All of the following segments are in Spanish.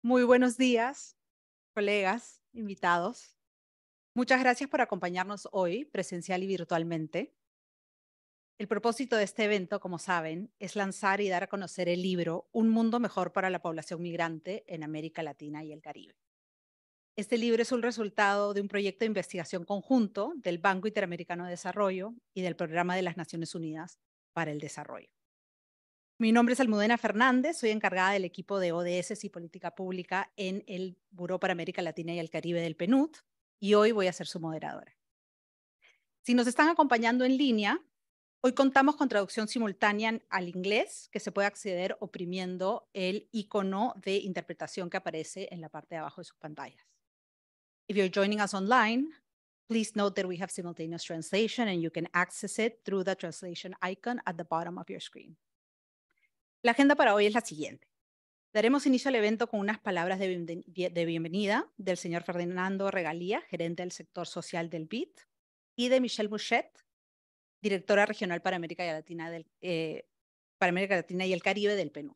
Muy buenos días, colegas, invitados. Muchas gracias por acompañarnos hoy, presencial y virtualmente. El propósito de este evento, como saben, es lanzar y dar a conocer el libro Un mundo mejor para la población migrante en América Latina y el Caribe. Este libro es un resultado de un proyecto de investigación conjunto del Banco Interamericano de Desarrollo y del Programa de las Naciones Unidas para el Desarrollo. Mi nombre es Almudena Fernández, soy encargada del equipo de ODS y Política Pública en el Buró para América Latina y el Caribe del PNUD y hoy voy a ser su moderadora. Si nos están acompañando en línea, hoy contamos con traducción simultánea al inglés que se puede acceder oprimiendo el icono de interpretación que aparece en la parte de abajo de sus pantallas. If you're joining us online, please note that we have simultaneous translation and you can access it through the translation icon at the bottom of your screen. La agenda para hoy es la siguiente. Daremos inicio al evento con unas palabras de bienvenida del señor Ferdinando Regalía, gerente del sector social del BID, y de Michelle Bouchet, directora regional para América Latina, para América Latina y el Caribe del PNUD.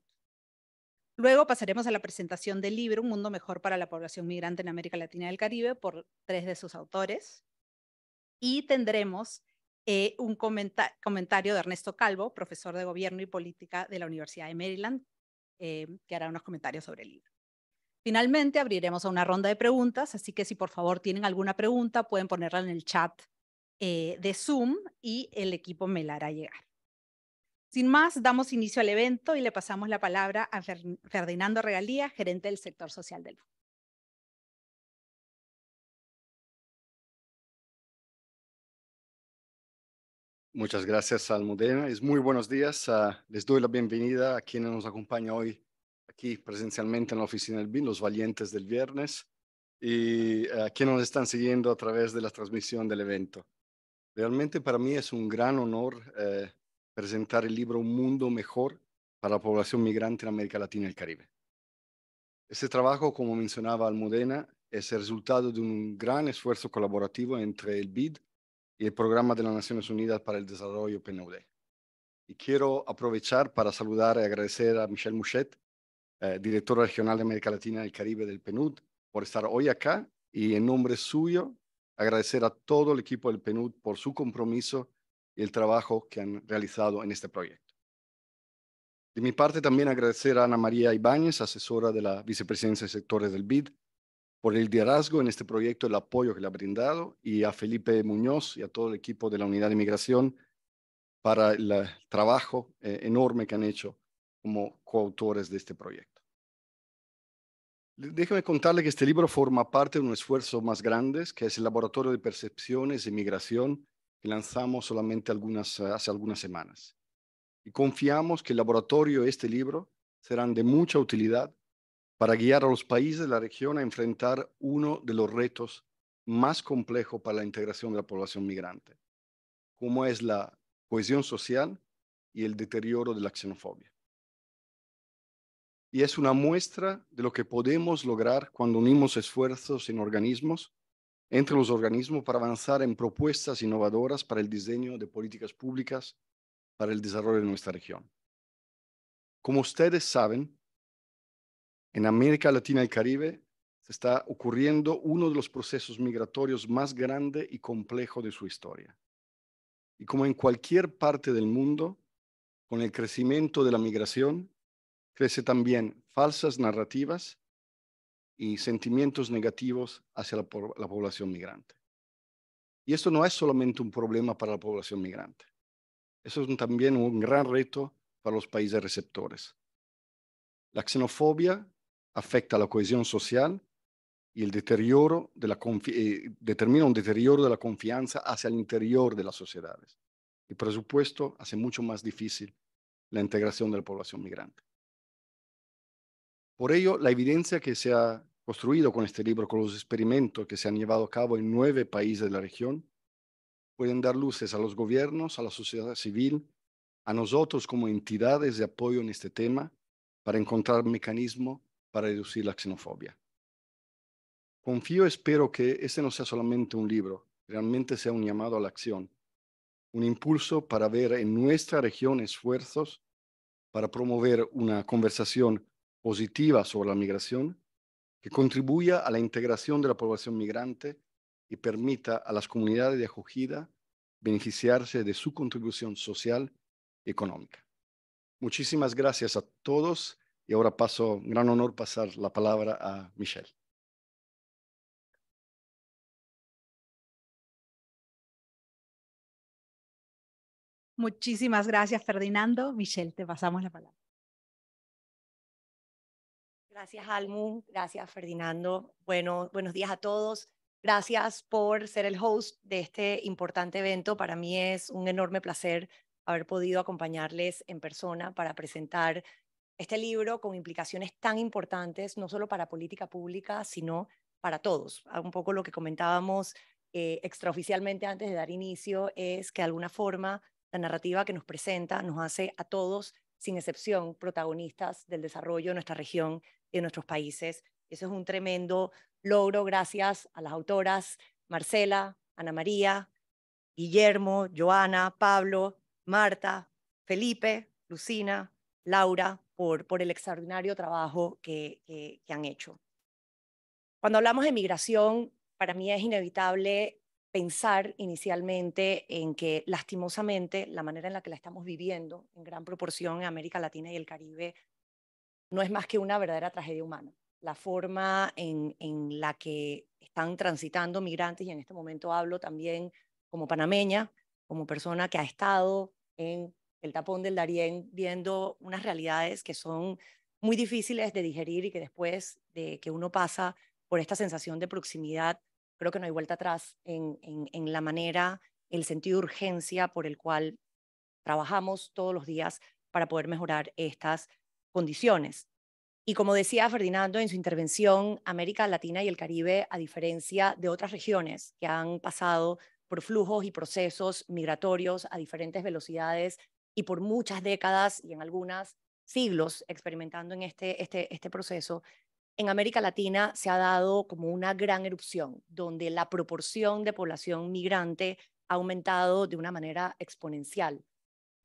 Luego pasaremos a la presentación del libro Un mundo mejor para la población migrante en América Latina y el Caribe por 3 de sus autores. Y tendremos un comentario de Ernesto Calvo, profesor de Gobierno y Política de la Universidad de Maryland, que hará unos comentarios sobre el libro. Finalmente, abriremos a una ronda de preguntas, así que si por favor tienen alguna pregunta, pueden ponerla en el chat de Zoom y el equipo me la hará llegar. Sin más, damos inicio al evento y le pasamos la palabra a Ferdinando Regalía, gerente del sector social del FUN. Muchas gracias, Almudena. Es muy buenos días. Les doy la bienvenida a quienes nos acompañan hoy aquí presencialmente en la oficina del BIN, los valientes del viernes, y a quienes nos están siguiendo a través de la transmisión del evento. Realmente para mí es un gran honor presentar el libro Un mundo mejor para la población migrante en América Latina y el Caribe. Este trabajo, como mencionaba Almudena, es el resultado de un gran esfuerzo colaborativo entre el BID y el Programa de las Naciones Unidas para el Desarrollo PNUD. Y quiero aprovechar para saludar y agradecer a Michelle Bouchet, directora regional de América Latina y el Caribe del PNUD, por estar hoy acá y en nombre suyo agradecer a todo el equipo del PNUD por su compromiso y el trabajo que han realizado en este proyecto. De mi parte también agradecer a Ana María Ibáñez, asesora de la Vicepresidencia de Sectores del BID, por el liderazgo en este proyecto, el apoyo que le ha brindado, y a Felipe Muñoz y a todo el equipo de la Unidad de Migración para el trabajo enorme que han hecho como coautores de este proyecto. Déjeme contarle que este libro forma parte de un esfuerzo más grande, que es el Laboratorio de Percepciones y Migración, que lanzamos solamente hace algunas semanas. Y confiamos que el laboratorio y este libro serán de mucha utilidad para guiar a los países de la región a enfrentar uno de los retos más complejos para la integración de la población migrante, como es la cohesión social y el deterioro de la xenofobia. Y es una muestra de lo que podemos lograr cuando unimos esfuerzos entre los organismos para avanzar en propuestas innovadoras para el diseño de políticas públicas para el desarrollo de nuestra región. Como ustedes saben, en América Latina y el Caribe se está ocurriendo uno de los procesos migratorios más grande y complejo de su historia. Y como en cualquier parte del mundo, con el crecimiento de la migración, crece también falsas narrativas y sentimientos negativos hacia la población migrante. Y esto no es solamente un problema para la población migrante. Eso es también un gran reto para los países receptores. La xenofobia afecta a la cohesión social y el deterioro determina un deterioro de la confianza hacia el interior de las sociedades. Y por supuesto, hace mucho más difícil la integración de la población migrante. Por ello, la evidencia que se ha construido con este libro, con los experimentos que se han llevado a cabo en 9 países de la región, pueden dar luces a los gobiernos, a la sociedad civil, a nosotros como entidades de apoyo en este tema, para encontrar mecanismos para reducir la xenofobia. Confío, espero que este no sea solamente un libro, realmente sea un llamado a la acción, un impulso para ver en nuestra región esfuerzos para promover una conversación positiva sobre la migración que contribuya a la integración de la población migrante y permita a las comunidades de acogida beneficiarse de su contribución social y económica. Muchísimas gracias a todos y ahora paso, un gran honor pasar la palabra a Michelle. Muchísimas gracias, Ferdinando. Michelle, te pasamos la palabra. Gracias, Almu. Gracias, Ferdinando. Buenos días a todos. Gracias por ser el host de este importante evento. Para mí es un enorme placer haber podido acompañarles en persona para presentar este libro con implicaciones tan importantes, no solo para política pública, sino para todos. Un poco lo que comentábamos extraoficialmente antes de dar inicio es que de alguna forma la narrativa que nos presenta nos hace a todos, sin excepción, protagonistas del desarrollo de nuestra región y de nuestros países. Eso es un tremendo logro gracias a las autoras Marcela, Ana María, Guillermo, Joana, Pablo, Marta, Felipe, Lucina, Laura, por el extraordinario trabajo que han hecho. Cuando hablamos de migración, para mí es inevitable pensar inicialmente en que lastimosamente la manera en la que la estamos viviendo en gran proporción en América Latina y el Caribe no es más que una verdadera tragedia humana. La forma en la que están transitando migrantes, y en este momento hablo también como panameña, como persona que ha estado en el tapón del Darién viendo unas realidades que son muy difíciles de digerir y que después de que uno pasa por esta sensación de proximidad, creo que no hay vuelta atrás en la manera, el sentido de urgencia por el cual trabajamos todos los días para poder mejorar estas condiciones. Y como decía Ferdinando en su intervención, América Latina y el Caribe, a diferencia de otras regiones que han pasado por flujos y procesos migratorios a diferentes velocidades y por muchas décadas y en algunas siglos experimentando en este proceso, en América Latina se ha dado como una gran erupción, donde la proporción de población migrante ha aumentado de una manera exponencial.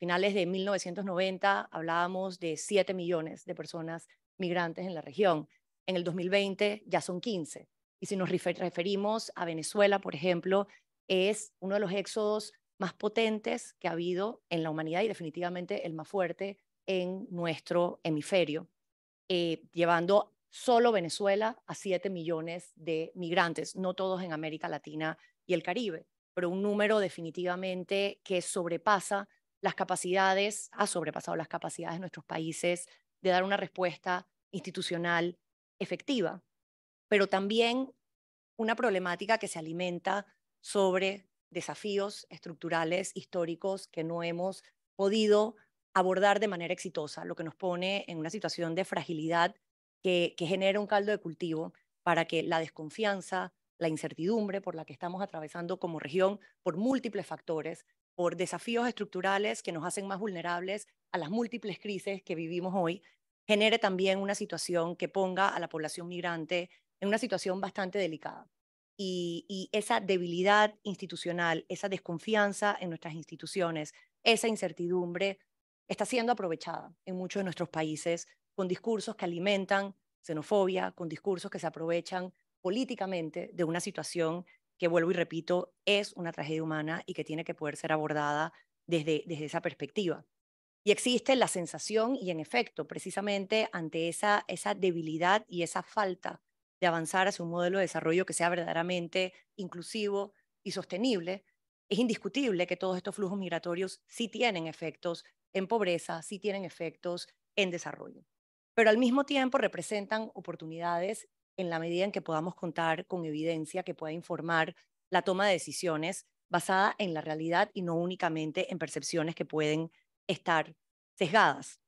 Finales de 1990 hablábamos de 7 millones de personas migrantes en la región. En el 2020 ya son 15. Y si nos referimos a Venezuela, por ejemplo, es uno de los éxodos más potentes que ha habido en la humanidad y definitivamente el más fuerte en nuestro hemisferio, llevando solo Venezuela a 7 millones de migrantes, no todos en América Latina y el Caribe, pero un número definitivamente que sobrepasa las capacidades, ha sobrepasado las capacidades de nuestros países de dar una respuesta institucional efectiva, pero también una problemática que se alimenta sobre desafíos estructurales históricos que no hemos podido abordar de manera exitosa, lo que nos pone en una situación de fragilidad que genera un caldo de cultivo para que la desconfianza, la incertidumbre por la que estamos atravesando como región, por múltiples factores, por desafíos estructurales que nos hacen más vulnerables a las múltiples crisis que vivimos hoy, genere también una situación que ponga a la población migrante en una situación bastante delicada. Y esa debilidad institucional, esa desconfianza en nuestras instituciones, esa incertidumbre está siendo aprovechada en muchos de nuestros países con discursos que alimentan xenofobia, con discursos que se aprovechan políticamente de una situación que, vuelvo y repito, es una tragedia humana y que tiene que poder ser abordada desde esa perspectiva. Y existe la sensación y, en efecto, precisamente ante esa debilidad y esa falta de avanzar hacia un modelo de desarrollo que sea verdaderamente inclusivo y sostenible, es indiscutible que todos estos flujos migratorios sí tienen efectos en pobreza, sí tienen efectos en desarrollo. Pero al mismo tiempo representan oportunidades en la medida en que podamos contar con evidencia que pueda informar la toma de decisiones basada en la realidad y no únicamente en percepciones que pueden estar sesgadas.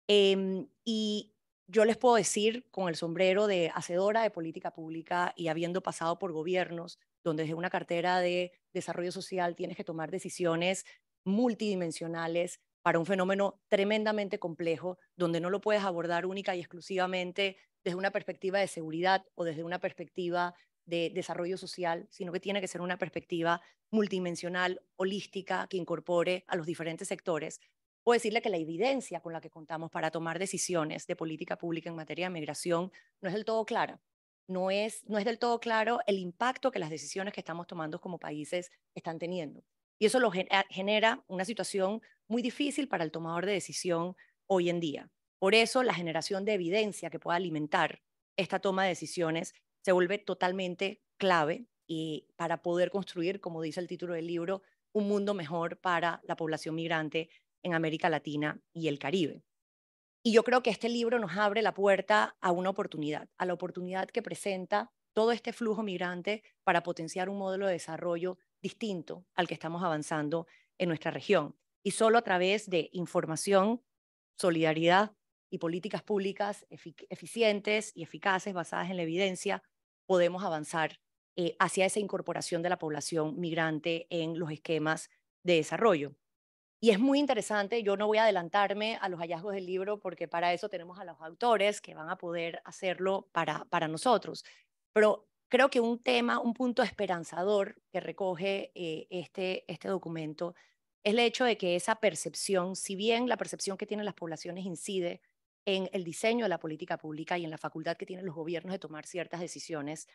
Y yo les puedo decir, con el sombrero de hacedora de política pública y habiendo pasado por gobiernos donde desde una cartera de desarrollo social tienes que tomar decisiones multidimensionales para un fenómeno tremendamente complejo, donde no lo puedes abordar única y exclusivamente desde una perspectiva de seguridad o desde una perspectiva de desarrollo social, sino que tiene que ser una perspectiva multidimensional, holística, que incorpore a los diferentes sectores. Puedo decirle que la evidencia con la que contamos para tomar decisiones de política pública en materia de migración no es del todo clara. no es del todo claro el impacto que las decisiones que estamos tomando como países están teniendo. Y eso genera una situación muy difícil para el tomador de decisión hoy en día. Por eso la generación de evidencia que pueda alimentar esta toma de decisiones se vuelve totalmente clave y para poder construir, como dice el título del libro, un mundo mejor para la población migrante en América Latina y el Caribe. Y yo creo que este libro nos abre la puerta a una oportunidad, a la oportunidad que presenta todo este flujo migrante para potenciar un modelo de desarrollo distinto al que estamos avanzando en nuestra región. Y solo a través de información, solidaridad y políticas públicas eficientes y eficaces basadas en la evidencia podemos avanzar hacia esa incorporación de la población migrante en los esquemas de desarrollo. Y es muy interesante, yo no voy a adelantarme a los hallazgos del libro porque para eso tenemos a los autores que van a poder hacerlo para nosotros. Pero creo que un tema, un punto esperanzador que recoge este documento es el hecho de que esa percepción, si bien la percepción que tienen las poblaciones incide en el diseño de la política pública y en la facultad que tienen los gobiernos de tomar ciertas decisiones,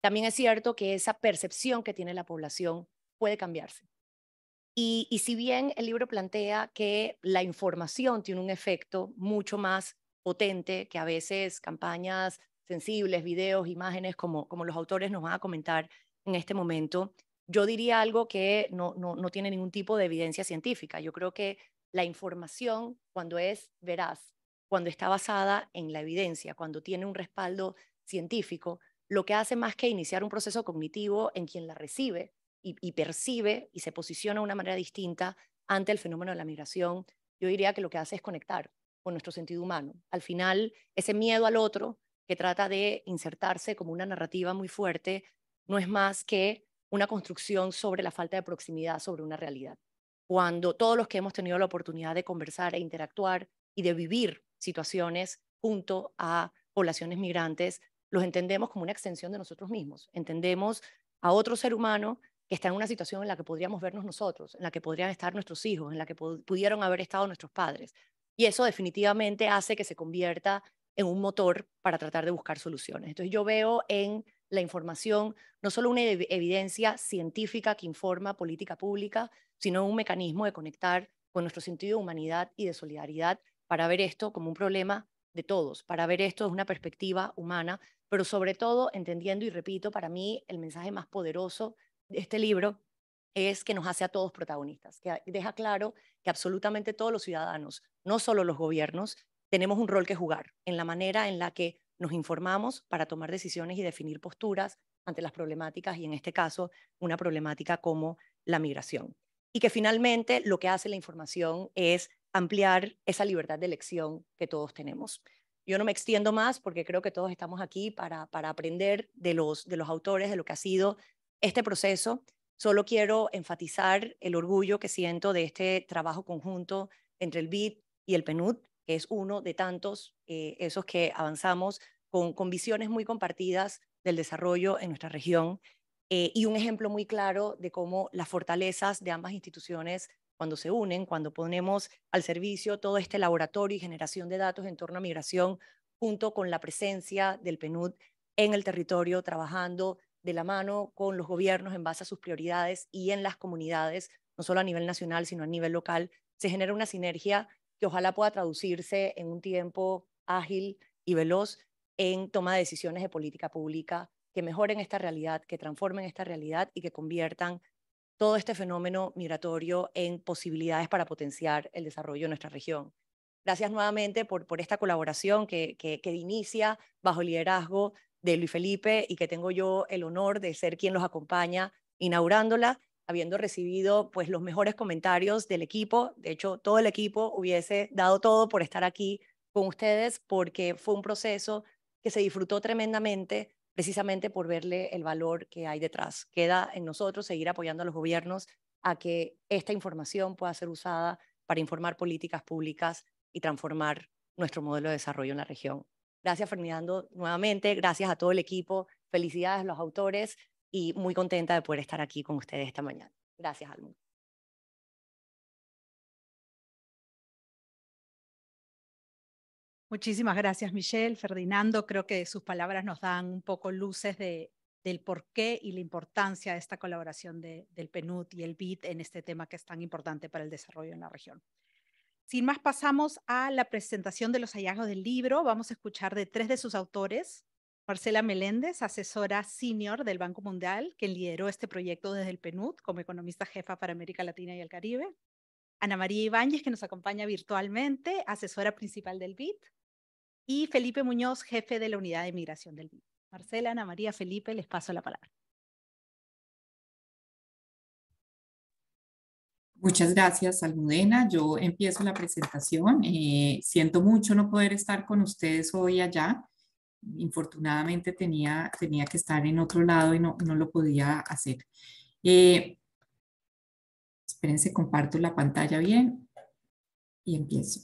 también es cierto que esa percepción que tiene la población puede cambiarse. Y si bien el libro plantea que la información tiene un efecto mucho más potente que a veces campañas sensibles, videos, imágenes, como los autores nos van a comentar en este momento, yo diría algo que no tiene ningún tipo de evidencia científica. Yo creo que la información, cuando es veraz, cuando está basada en la evidencia, cuando tiene un respaldo científico, lo que hace más que iniciar un proceso cognitivo en quien la recibe, y percibe y se posiciona de una manera distinta ante el fenómeno de la migración, yo diría que lo que hace es conectar con nuestro sentido humano. Al final, ese miedo al otro que trata de insertarse como una narrativa muy fuerte, no es más que una construcción sobre la falta de proximidad sobre una realidad. Cuando todos los que hemos tenido la oportunidad de conversar e interactuar y de vivir situaciones junto a poblaciones migrantes, los entendemos como una extensión de nosotros mismos. Entendemos a otro ser humano que está en una situación en la que podríamos vernos nosotros, en la que podrían estar nuestros hijos, en la que pudieron haber estado nuestros padres. Y eso definitivamente hace que se convierta en un motor para tratar de buscar soluciones. Entonces yo veo en la información no solo una evidencia científica que informa política pública, sino un mecanismo de conectar con nuestro sentido de humanidad y de solidaridad para ver esto como un problema de todos, para ver esto desde una perspectiva humana, pero sobre todo entendiendo, y repito, para mí el mensaje más poderoso de este libro es que nos hace a todos protagonistas, que deja claro que absolutamente todos los ciudadanos, no solo los gobiernos, tenemos un rol que jugar en la manera en la que nos informamos para tomar decisiones y definir posturas ante las problemáticas, y en este caso una problemática como la migración. Y que finalmente lo que hace la información es ampliar esa libertad de elección que todos tenemos. Yo no me extiendo más porque creo que todos estamos aquí para aprender de los autores, de lo que ha sido este proceso. Solo quiero enfatizar el orgullo que siento de este trabajo conjunto entre el BID y el PNUD, que es uno de tantos, esos que avanzamos con visiones muy compartidas del desarrollo en nuestra región, y un ejemplo muy claro de cómo las fortalezas de ambas instituciones, cuando se unen, cuando ponemos al servicio todo este laboratorio y generación de datos en torno a migración, junto con la presencia del PNUD en el territorio, trabajando de la mano con los gobiernos en base a sus prioridades y en las comunidades, no solo a nivel nacional, sino a nivel local, se genera una sinergia que ojalá pueda traducirse en un tiempo ágil y veloz en toma de decisiones de política pública que mejoren esta realidad, que transformen esta realidad y que conviertan todo este fenómeno migratorio en posibilidades para potenciar el desarrollo de nuestra región. Gracias nuevamente por esta colaboración que inicia bajo el liderazgo de Luis Felipe y que tengo yo el honor de ser quien los acompaña inaugurándola, habiendo recibido pues los mejores comentarios del equipo. De hecho, todo el equipo hubiese dado todo por estar aquí con ustedes porque fue un proceso que se disfrutó tremendamente precisamente por verle el valor que hay detrás. Queda en nosotros seguir apoyando a los gobiernos a que esta información pueda ser usada para informar políticas públicas y transformar nuestro modelo de desarrollo en la región. Gracias, Fernando, nuevamente. Gracias a todo el equipo. Felicidades a los autores y muy contenta de poder estar aquí con ustedes esta mañana. Gracias, Almu. Muchísimas gracias, Michelle. Ferdinando, creo que sus palabras nos dan un poco luces del porqué y la importancia de esta colaboración del PNUD y el BID en este tema que es tan importante para el desarrollo en la región. Sin más, pasamos a la presentación de los hallazgos del libro. Vamos a escuchar de 3 de sus autores. Marcela Meléndez, asesora senior del Banco Mundial, quien lideró este proyecto desde el PNUD como economista jefa para América Latina y el Caribe. Ana María Ibáñez, que nos acompaña virtualmente, asesora principal del BID. Y Felipe Muñoz, jefe de la unidad de migración del BID. Marcela, Ana María, Felipe, les paso la palabra. Muchas gracias, Almudena. Yo empiezo la presentación. Siento mucho no poder estar con ustedes hoy allá. Infortunadamente tenía que estar en otro lado y no lo podía hacer. Espérense, comparto la pantalla bien y empiezo.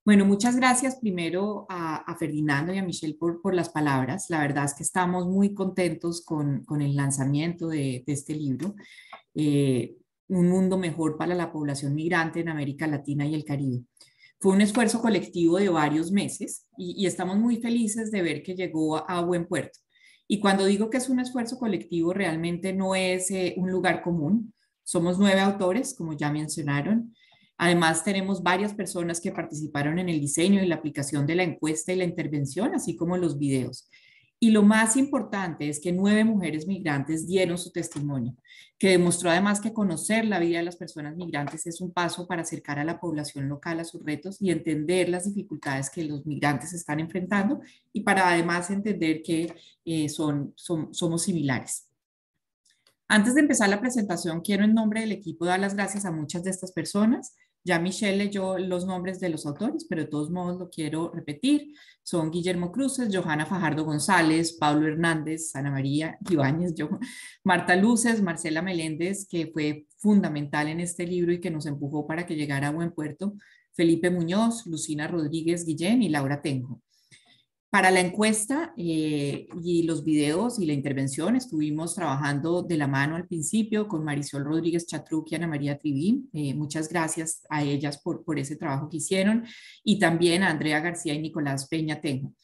Bueno, muchas gracias primero a Ferdinando y a Michelle por las palabras. La verdad es que estamos muy contentos con el lanzamiento de este libro. Un mundo mejor para la población migrante en América Latina y el Caribe. Fue un esfuerzo colectivo de varios meses y estamos muy felices de ver que llegó a buen puerto. Y cuando digo que es un esfuerzo colectivo, realmente no es un lugar común. Somos 9 autores, como ya mencionaron. Además, tenemos varias personas que participaron en el diseño y la aplicación de la encuesta y la intervención, así como los videos. Y lo más importante es que 9 mujeres migrantes dieron su testimonio, que demostró además que conocer la vida de las personas migrantes es un paso para acercar a la población local a sus retos y entender las dificultades que los migrantes están enfrentando y para además entender que somos similares. Antes de empezar la presentación, quiero en nombre del equipo dar las gracias a muchas de estas personas. Ya Michelle leyó los nombres de los autores, pero de todos modos lo quiero repetir. Son Guillermo Cruces, Johanna Fajardo González, Pablo Hernández, Ana María Ibáñez, Marta Luces, Marcela Meléndez, que fue fundamental en este libro y que nos empujó para que llegara a buen puerto, Felipe Muñoz, Lucina Rodríguez Guillén y Laura Tenjo. Para la encuesta y los videos y la intervención estuvimos trabajando de la mano al principio con Marisol Rodríguez Chatruc y Ana María Trivín. Muchas gracias a ellas por ese trabajo que hicieron y también a Andrea García y Nicolás Peña Tenjo.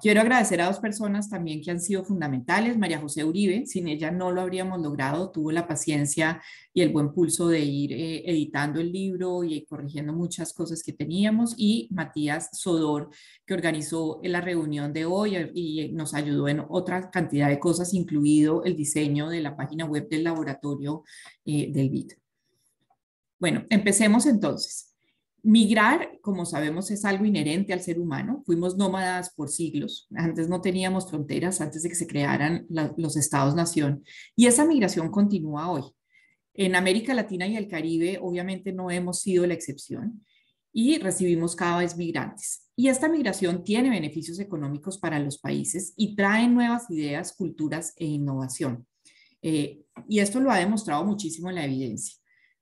Quiero agradecer a 2 personas también que han sido fundamentales. María José Uribe, sin ella no lo habríamos logrado, tuvo la paciencia y el buen pulso de ir editando el libro y corrigiendo muchas cosas que teníamos. Y Matías Sodor, que organizó la reunión de hoy y nos ayudó en otra cantidad de cosas, incluido el diseño de la página web del laboratorio del BID. Bueno, empecemos entonces. Migrar, como sabemos, es algo inherente al ser humano. Fuimos nómadas por siglos. Antes no teníamos fronteras, antes de que se crearan los estados-nación. Y esa migración continúa hoy. En América Latina y el Caribe, obviamente, no hemos sido la excepción y recibimos cada vez migrantes. Y esta migración tiene beneficios económicos para los países y trae nuevas ideas, culturas e innovación. Y esto lo ha demostrado muchísimo en la evidencia.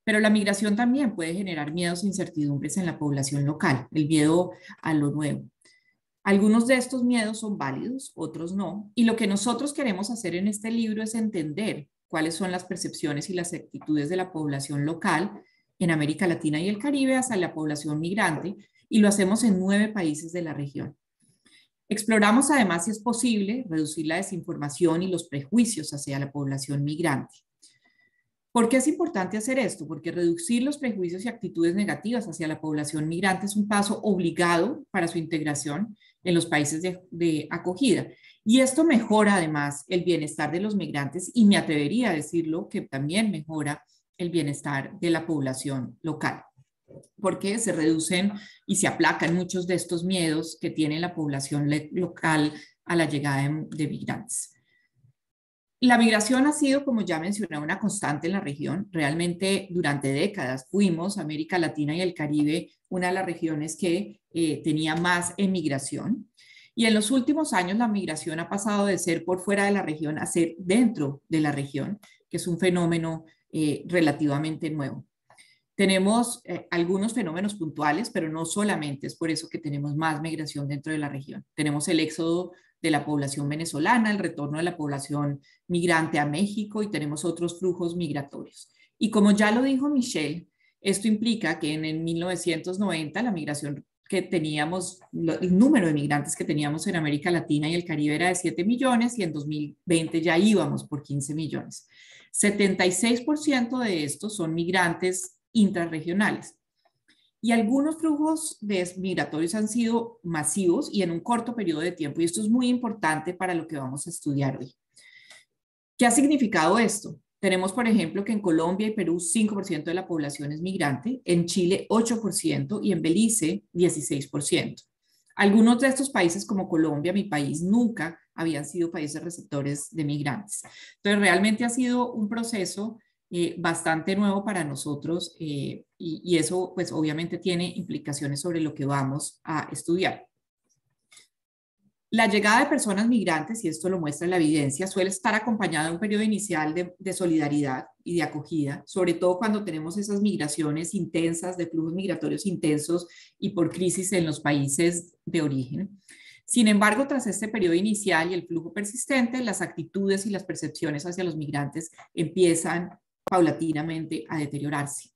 Pero la migración también puede generar miedos e incertidumbres en la población local, el miedo a lo nuevo. Algunos de estos miedos son válidos, otros no. Y lo que nosotros queremos hacer en este libro es entender cuáles son las percepciones y las actitudes de la población local en América Latina y el Caribe hacia la población migrante, y lo hacemos en 9 países de la región. Exploramos además si es posible reducir la desinformación y los prejuicios hacia la población migrante. ¿Por qué es importante hacer esto? Porque reducir los prejuicios y actitudes negativas hacia la población migrante es un paso obligado para su integración en los países de acogida. Y esto mejora además el bienestar de los migrantes y me atrevería a decirlo que también mejora el bienestar de la población local, porque se reducen y se aplacan muchos de estos miedos que tiene la población local a la llegada de migrantes. La migración ha sido, como ya mencioné, una constante en la región. Realmente durante décadas fuimos, América Latina y el Caribe, una de las regiones que tenía más emigración. Y en los últimos años la migración ha pasado de ser por fuera de la región a ser dentro de la región, que es un fenómeno relativamente nuevo. Tenemos algunos fenómenos puntuales, pero no solamente es por eso que tenemos más migración dentro de la región. Tenemos el éxodo de la población venezolana, el retorno de la población migrante a México y tenemos otros flujos migratorios. Y como ya lo dijo Michelle, esto implica que en el 1990 la migración que teníamos, el número de migrantes que teníamos en América Latina y el Caribe era de 7 millones y en 2020 ya íbamos por 15 millones. 76% de estos son migrantes intrarregionales. Y algunos flujos migratorios han sido masivos y en un corto periodo de tiempo. Y esto es muy importante para lo que vamos a estudiar hoy. ¿Qué ha significado esto? Tenemos, por ejemplo, que en Colombia y Perú 5% de la población es migrante, en Chile 8% y en Belice 16%. Algunos de estos países como Colombia, mi país, nunca habían sido países receptores de migrantes. Entonces, realmente ha sido un proceso bastante nuevo para nosotros y eso pues obviamente tiene implicaciones sobre lo que vamos a estudiar. La llegada de personas migrantes, y esto lo muestra la evidencia, suele estar acompañada de un periodo inicial de solidaridad y de acogida, sobre todo cuando tenemos esas migraciones intensas, de flujos migratorios intensos y por crisis en los países de origen. Sin embargo, tras este periodo inicial y el flujo persistente, las actitudes y las percepciones hacia los migrantes empiezan paulatinamente a deteriorarse.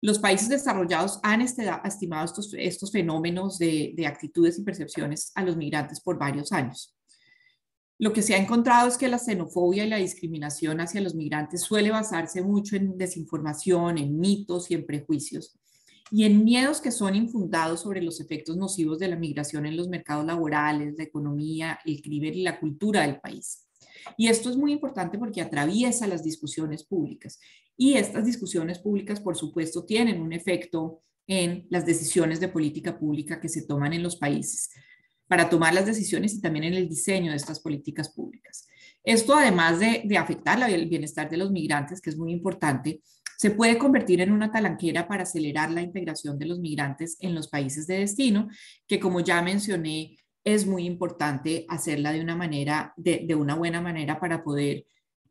Los países desarrollados han estimado estos fenómenos de actitudes y percepciones a los migrantes por varios años. Lo que se ha encontrado es que la xenofobia y la discriminación hacia los migrantes suele basarse mucho en desinformación, en mitos y en prejuicios, y en miedos que son infundados sobre los efectos nocivos de la migración en los mercados laborales, la economía, el crimen y la cultura del país. Y esto es muy importante porque atraviesa las discusiones públicas. Y estas discusiones públicas, por supuesto, tienen un efecto en las decisiones de política pública que se toman en los países para tomar las decisiones y también en el diseño de estas políticas públicas. Esto, además de afectar el bienestar de los migrantes, que es muy importante, se puede convertir en una talanquera para acelerar la integración de los migrantes en los países de destino, que como ya mencioné, es muy importante hacerla de una buena manera para poder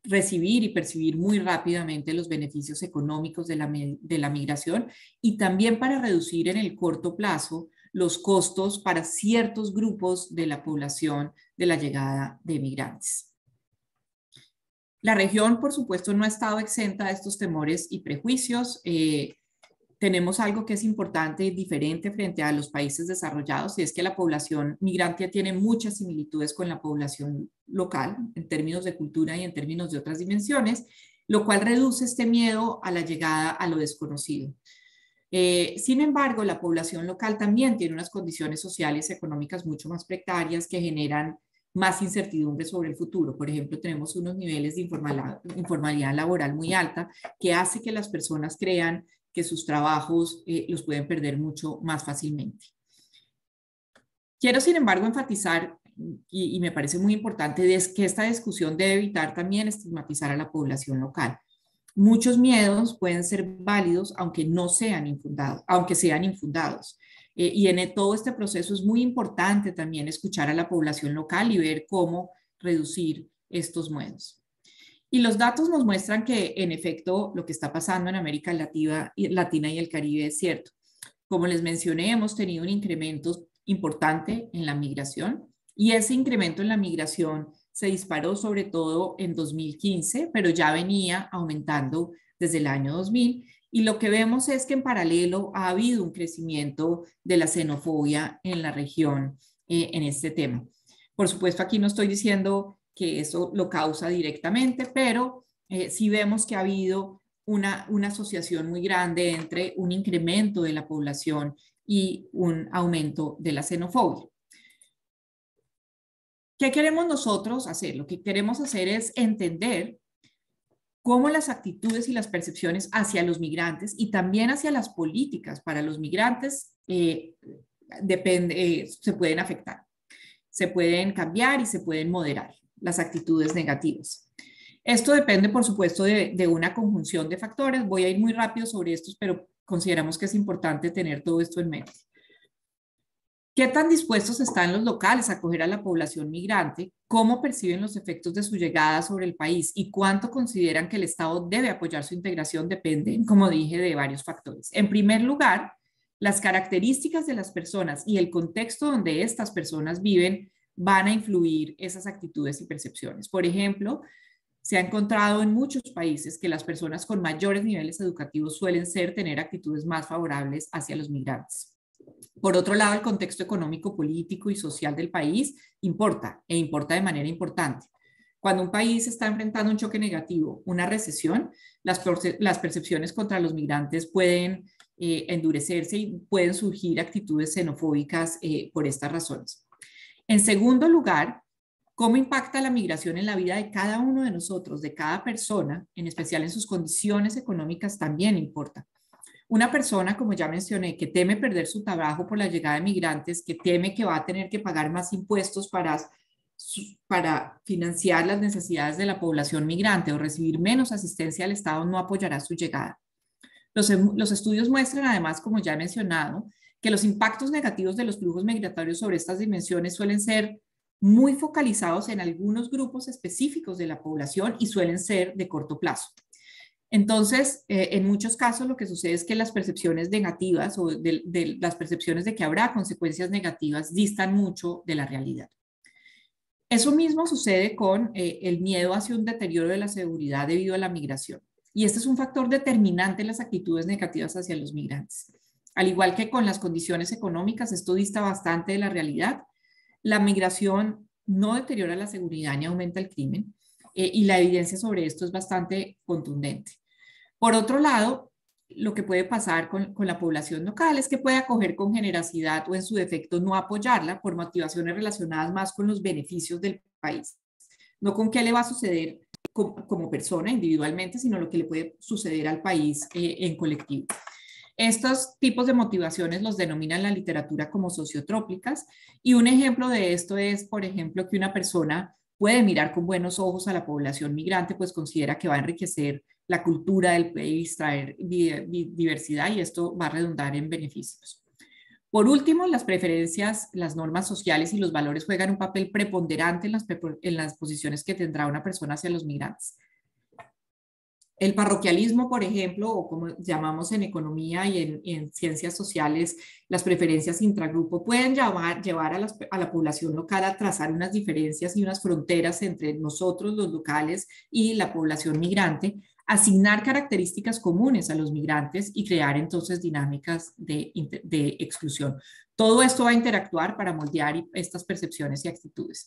recibir y percibir muy rápidamente los beneficios económicos de la migración y también para reducir en el corto plazo los costos para ciertos grupos de la población de la llegada de migrantes. La región, por supuesto, no ha estado exenta de estos temores y prejuicios. Tenemos algo que es importante y diferente frente a los países desarrollados, y es que la población migrante tiene muchas similitudes con la población local en términos de cultura y en términos de otras dimensiones, lo cual reduce este miedo a la llegada a lo desconocido. Sin embargo, la población local también tiene unas condiciones sociales y económicas mucho más precarias que generan más incertidumbre sobre el futuro. Por ejemplo, tenemos unos niveles de informalidad laboral muy alta que hace que las personas crean que sus trabajos los pueden perder mucho más fácilmente. Quiero, sin embargo, enfatizar, y me parece muy importante, que esta discusión debe evitar también estigmatizar a la población local. Muchos miedos pueden ser válidos aunque sean infundados. Y en todo este proceso es muy importante también escuchar a la población local y ver cómo reducir estos miedos. Y los datos nos muestran que, en efecto, lo que está pasando en América Latina y el Caribe es cierto. Como les mencioné, hemos tenido un incremento importante en la migración y ese incremento en la migración se disparó sobre todo en 2015, pero ya venía aumentando desde el año 2000. Y lo que vemos es que en paralelo ha habido un crecimiento de la xenofobia en la región en este tema. Por supuesto, aquí no estoy diciendo que eso lo causa directamente, pero sí vemos que ha habido una asociación muy grande entre un incremento de la población y un aumento de la xenofobia. ¿Qué queremos nosotros hacer? Lo que queremos hacer es entender cómo las actitudes y las percepciones hacia los migrantes y también hacia las políticas para los migrantes se pueden afectar, se pueden cambiar y se pueden moderar las actitudes negativas. Esto depende, por supuesto, de una conjunción de factores. Voy a ir muy rápido sobre estos, pero consideramos que es importante tener todo esto en mente. ¿Qué tan dispuestos están los locales a acoger a la población migrante? ¿Cómo perciben los efectos de su llegada sobre el país? ¿Y cuánto consideran que el Estado debe apoyar su integración? Dependen, como dije, de varios factores. En primer lugar, las características de las personas y el contexto donde estas personas viven van a influir esas actitudes y percepciones. Por ejemplo, se ha encontrado en muchos países que las personas con mayores niveles educativos suelen tener actitudes más favorables hacia los migrantes. Por otro lado, el contexto económico, político y social del país importa, e importa de manera importante. Cuando un país está enfrentando un choque negativo, una recesión, las percepciones contra los migrantes pueden endurecerse y pueden surgir actitudes xenofóbicas por estas razones. En segundo lugar, ¿cómo impacta la migración en la vida de cada uno de nosotros, de cada persona, en especial en sus condiciones económicas? También importa. Una persona, como ya mencioné, que teme perder su trabajo por la llegada de migrantes, que teme que va a tener que pagar más impuestos para financiar las necesidades de la población migrante o recibir menos asistencia del Estado, no apoyará su llegada. Los estudios muestran además, como ya he mencionado, que los impactos negativos de los flujos migratorios sobre estas dimensiones suelen ser muy focalizados en algunos grupos específicos de la población y suelen ser de corto plazo. Entonces, en muchos casos lo que sucede es que las percepciones negativas o de las percepciones de que habrá consecuencias negativas distan mucho de la realidad. Eso mismo sucede con el miedo hacia un deterioro de la seguridad debido a la migración. Y este es un factor determinante en las actitudes negativas hacia los migrantes. Al igual que con las condiciones económicas, esto dista bastante de la realidad. La migración no deteriora la seguridad ni aumenta el crimen, y la evidencia sobre esto es bastante contundente. Por otro lado, lo que puede pasar con la población local es que puede acoger con generosidad o en su defecto no apoyarla por motivaciones relacionadas más con los beneficios del país, no con qué le va a suceder como persona individualmente, sino lo que le puede suceder al país en colectivo. Estos tipos de motivaciones los denominan la literatura como sociotrópicas, y un ejemplo de esto es, por ejemplo, que una persona puede mirar con buenos ojos a la población migrante, pues considera que va a enriquecer la cultura del país, traer diversidad, y esto va a redundar en beneficios. Por último, las preferencias, las normas sociales y los valores juegan un papel preponderante en las posiciones que tendrá una persona hacia los migrantes. El parroquialismo, por ejemplo, o como llamamos en economía y en ciencias sociales, las preferencias intragrupo, pueden llevar a la población local a trazar unas diferencias y unas fronteras entre nosotros, los locales, y la población migrante, asignar características comunes a los migrantes y crear entonces dinámicas de exclusión. Todo esto va a interactuar para moldear estas percepciones y actitudes.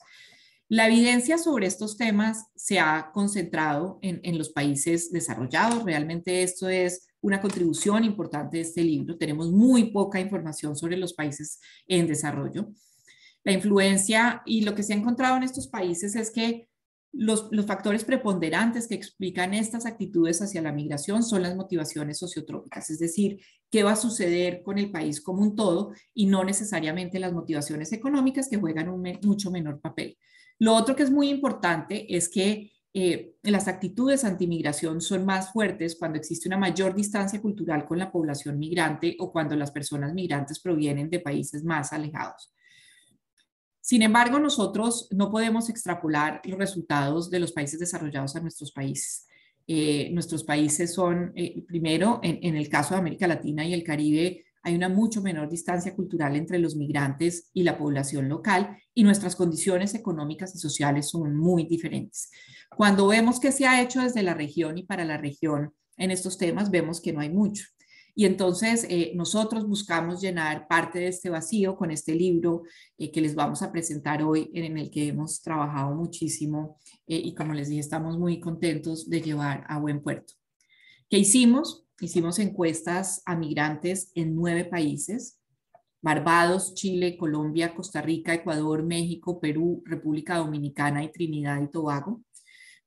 La evidencia sobre estos temas se ha concentrado en los países desarrollados. Realmente esto es una contribución importante de este libro. Tenemos muy poca información sobre los países en desarrollo. La influencia y lo que se ha encontrado en estos países es que los factores preponderantes que explican estas actitudes hacia la migración son las motivaciones sociotrópicas, es decir, qué va a suceder con el país como un todo y no necesariamente las motivaciones económicas, que juegan un mucho menor papel. Lo otro que es muy importante es que las actitudes antimigración son más fuertes cuando existe una mayor distancia cultural con la población migrante o cuando las personas migrantes provienen de países más alejados. Sin embargo, nosotros no podemos extrapolar los resultados de los países desarrollados a nuestros países. Nuestros países son, primero, en el caso de América Latina y el Caribe, hay una mucho menor distancia cultural entre los migrantes y la población local, y nuestras condiciones económicas y sociales son muy diferentes. Cuando vemos qué se ha hecho desde la región y para la región en estos temas, vemos que no hay mucho. Y entonces nosotros buscamos llenar parte de este vacío con este libro que les vamos a presentar hoy, en el que hemos trabajado muchísimo y, como les dije, estamos muy contentos de llevar a buen puerto. ¿Qué hicimos? Hicimos encuestas a migrantes en 9 países: Barbados, Chile, Colombia, Costa Rica, Ecuador, México, Perú, República Dominicana y Trinidad y Tobago.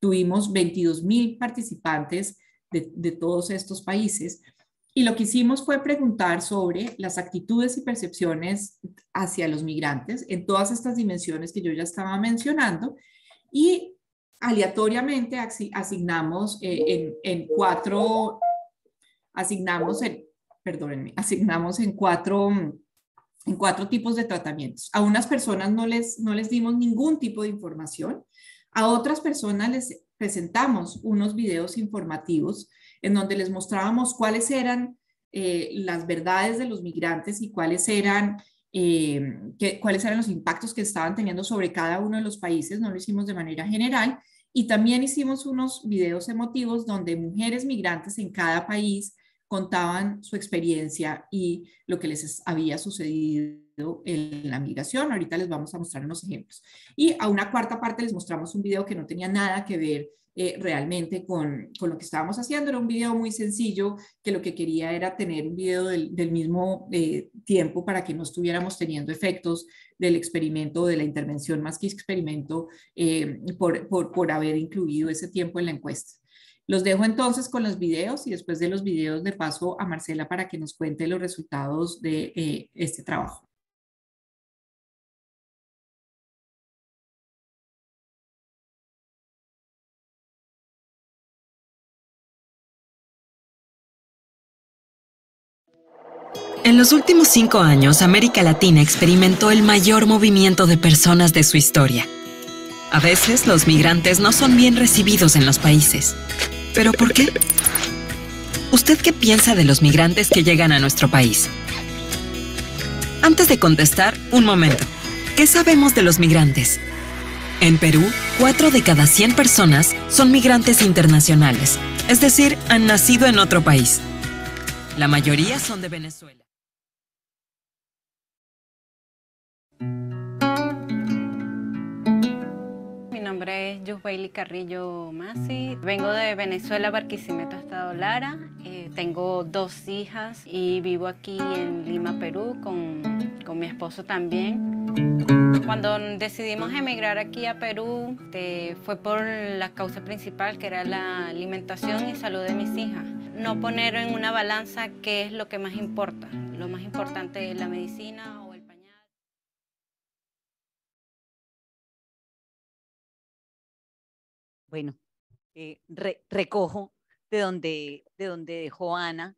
Tuvimos 22,000 participantes de todos estos países, y lo que hicimos fue preguntar sobre las actitudes y percepciones hacia los migrantes en todas estas dimensiones que yo ya estaba mencionando, y aleatoriamente asignamos en cuatro tipos de tratamientos. A unas personas no les dimos ningún tipo de información. A otras personas les presentamos unos videos informativos en donde les mostrábamos cuáles eran las verdades de los migrantes y cuáles eran los impactos que estaban teniendo sobre cada uno de los países. No lo hicimos de manera general. Y también hicimos unos videos emotivos donde mujeres migrantes en cada país contaban su experiencia y lo que les había sucedido en la migración. Ahorita les vamos a mostrar unos ejemplos. Y a una cuarta parte les mostramos un video que no tenía nada que ver realmente con lo que estábamos haciendo. Era un video muy sencillo que lo que quería era tener un video del mismo tiempo para que no estuviéramos teniendo efectos del experimento, de la intervención más que experimento, por haber incluido ese tiempo en la encuesta. Los dejo entonces con los videos y después de los videos de paso a Marcela para que nos cuente los resultados de este trabajo. En los últimos 5 años, América Latina experimentó el mayor movimiento de personas de su historia. A veces, los migrantes no son bien recibidos en los países. ¿Pero por qué? ¿Usted qué piensa de los migrantes que llegan a nuestro país? Antes de contestar, un momento. ¿Qué sabemos de los migrantes? En Perú, 4 de cada 100 personas son migrantes internacionales, es decir, han nacido en otro país. La mayoría son de Venezuela. Mi nombre es Yusbaili Carrillo Masi. Vengo de Venezuela, Barquisimeto, Estado Lara. Tengo 2 hijas y vivo aquí en Lima, Perú, con mi esposo también. Cuando decidimos emigrar aquí a Perú, fue por la causa principal, que era la alimentación y salud de mis hijas. No poner en una balanza qué es lo que más importa. Lo más importante es la medicina o el pañal. Bueno, recojo de donde dejó Ana.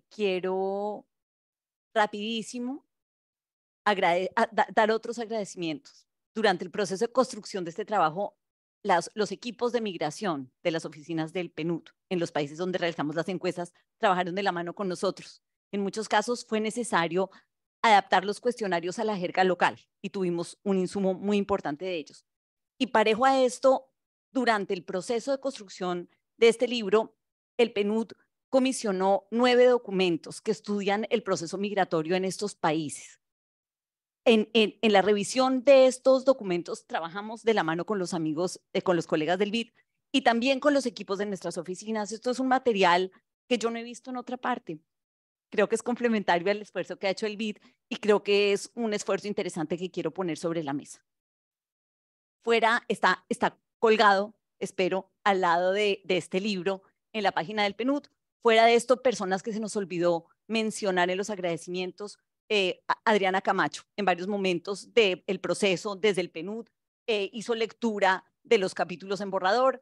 Quiero rapidísimo dar otros agradecimientos. Durante el proceso de construcción de este trabajo, los equipos de migración de las oficinas del PNUD en los países donde realizamos las encuestas trabajaron de la mano con nosotros. En muchos casos fue necesario adaptar los cuestionarios a la jerga local y tuvimos un insumo muy importante de ellos. Y parejo a esto, durante el proceso de construcción de este libro, el PNUD comisionó 9 documentos que estudian el proceso migratorio en estos países. En la revisión de estos documentos trabajamos de la mano con los amigos, con los colegas del BID y también con los equipos de nuestras oficinas. Esto es un material que yo no he visto en otra parte. Creo que es complementario al esfuerzo que ha hecho el BID y creo que es un esfuerzo interesante que quiero poner sobre la mesa. Fuera está colgado, espero, al lado de este libro en la página del PNUD. Fuera de esto, personas que se nos olvidó mencionar en los agradecimientos, Adriana Camacho, en varios momentos del proceso desde el PNUD, hizo lectura de los capítulos en borrador,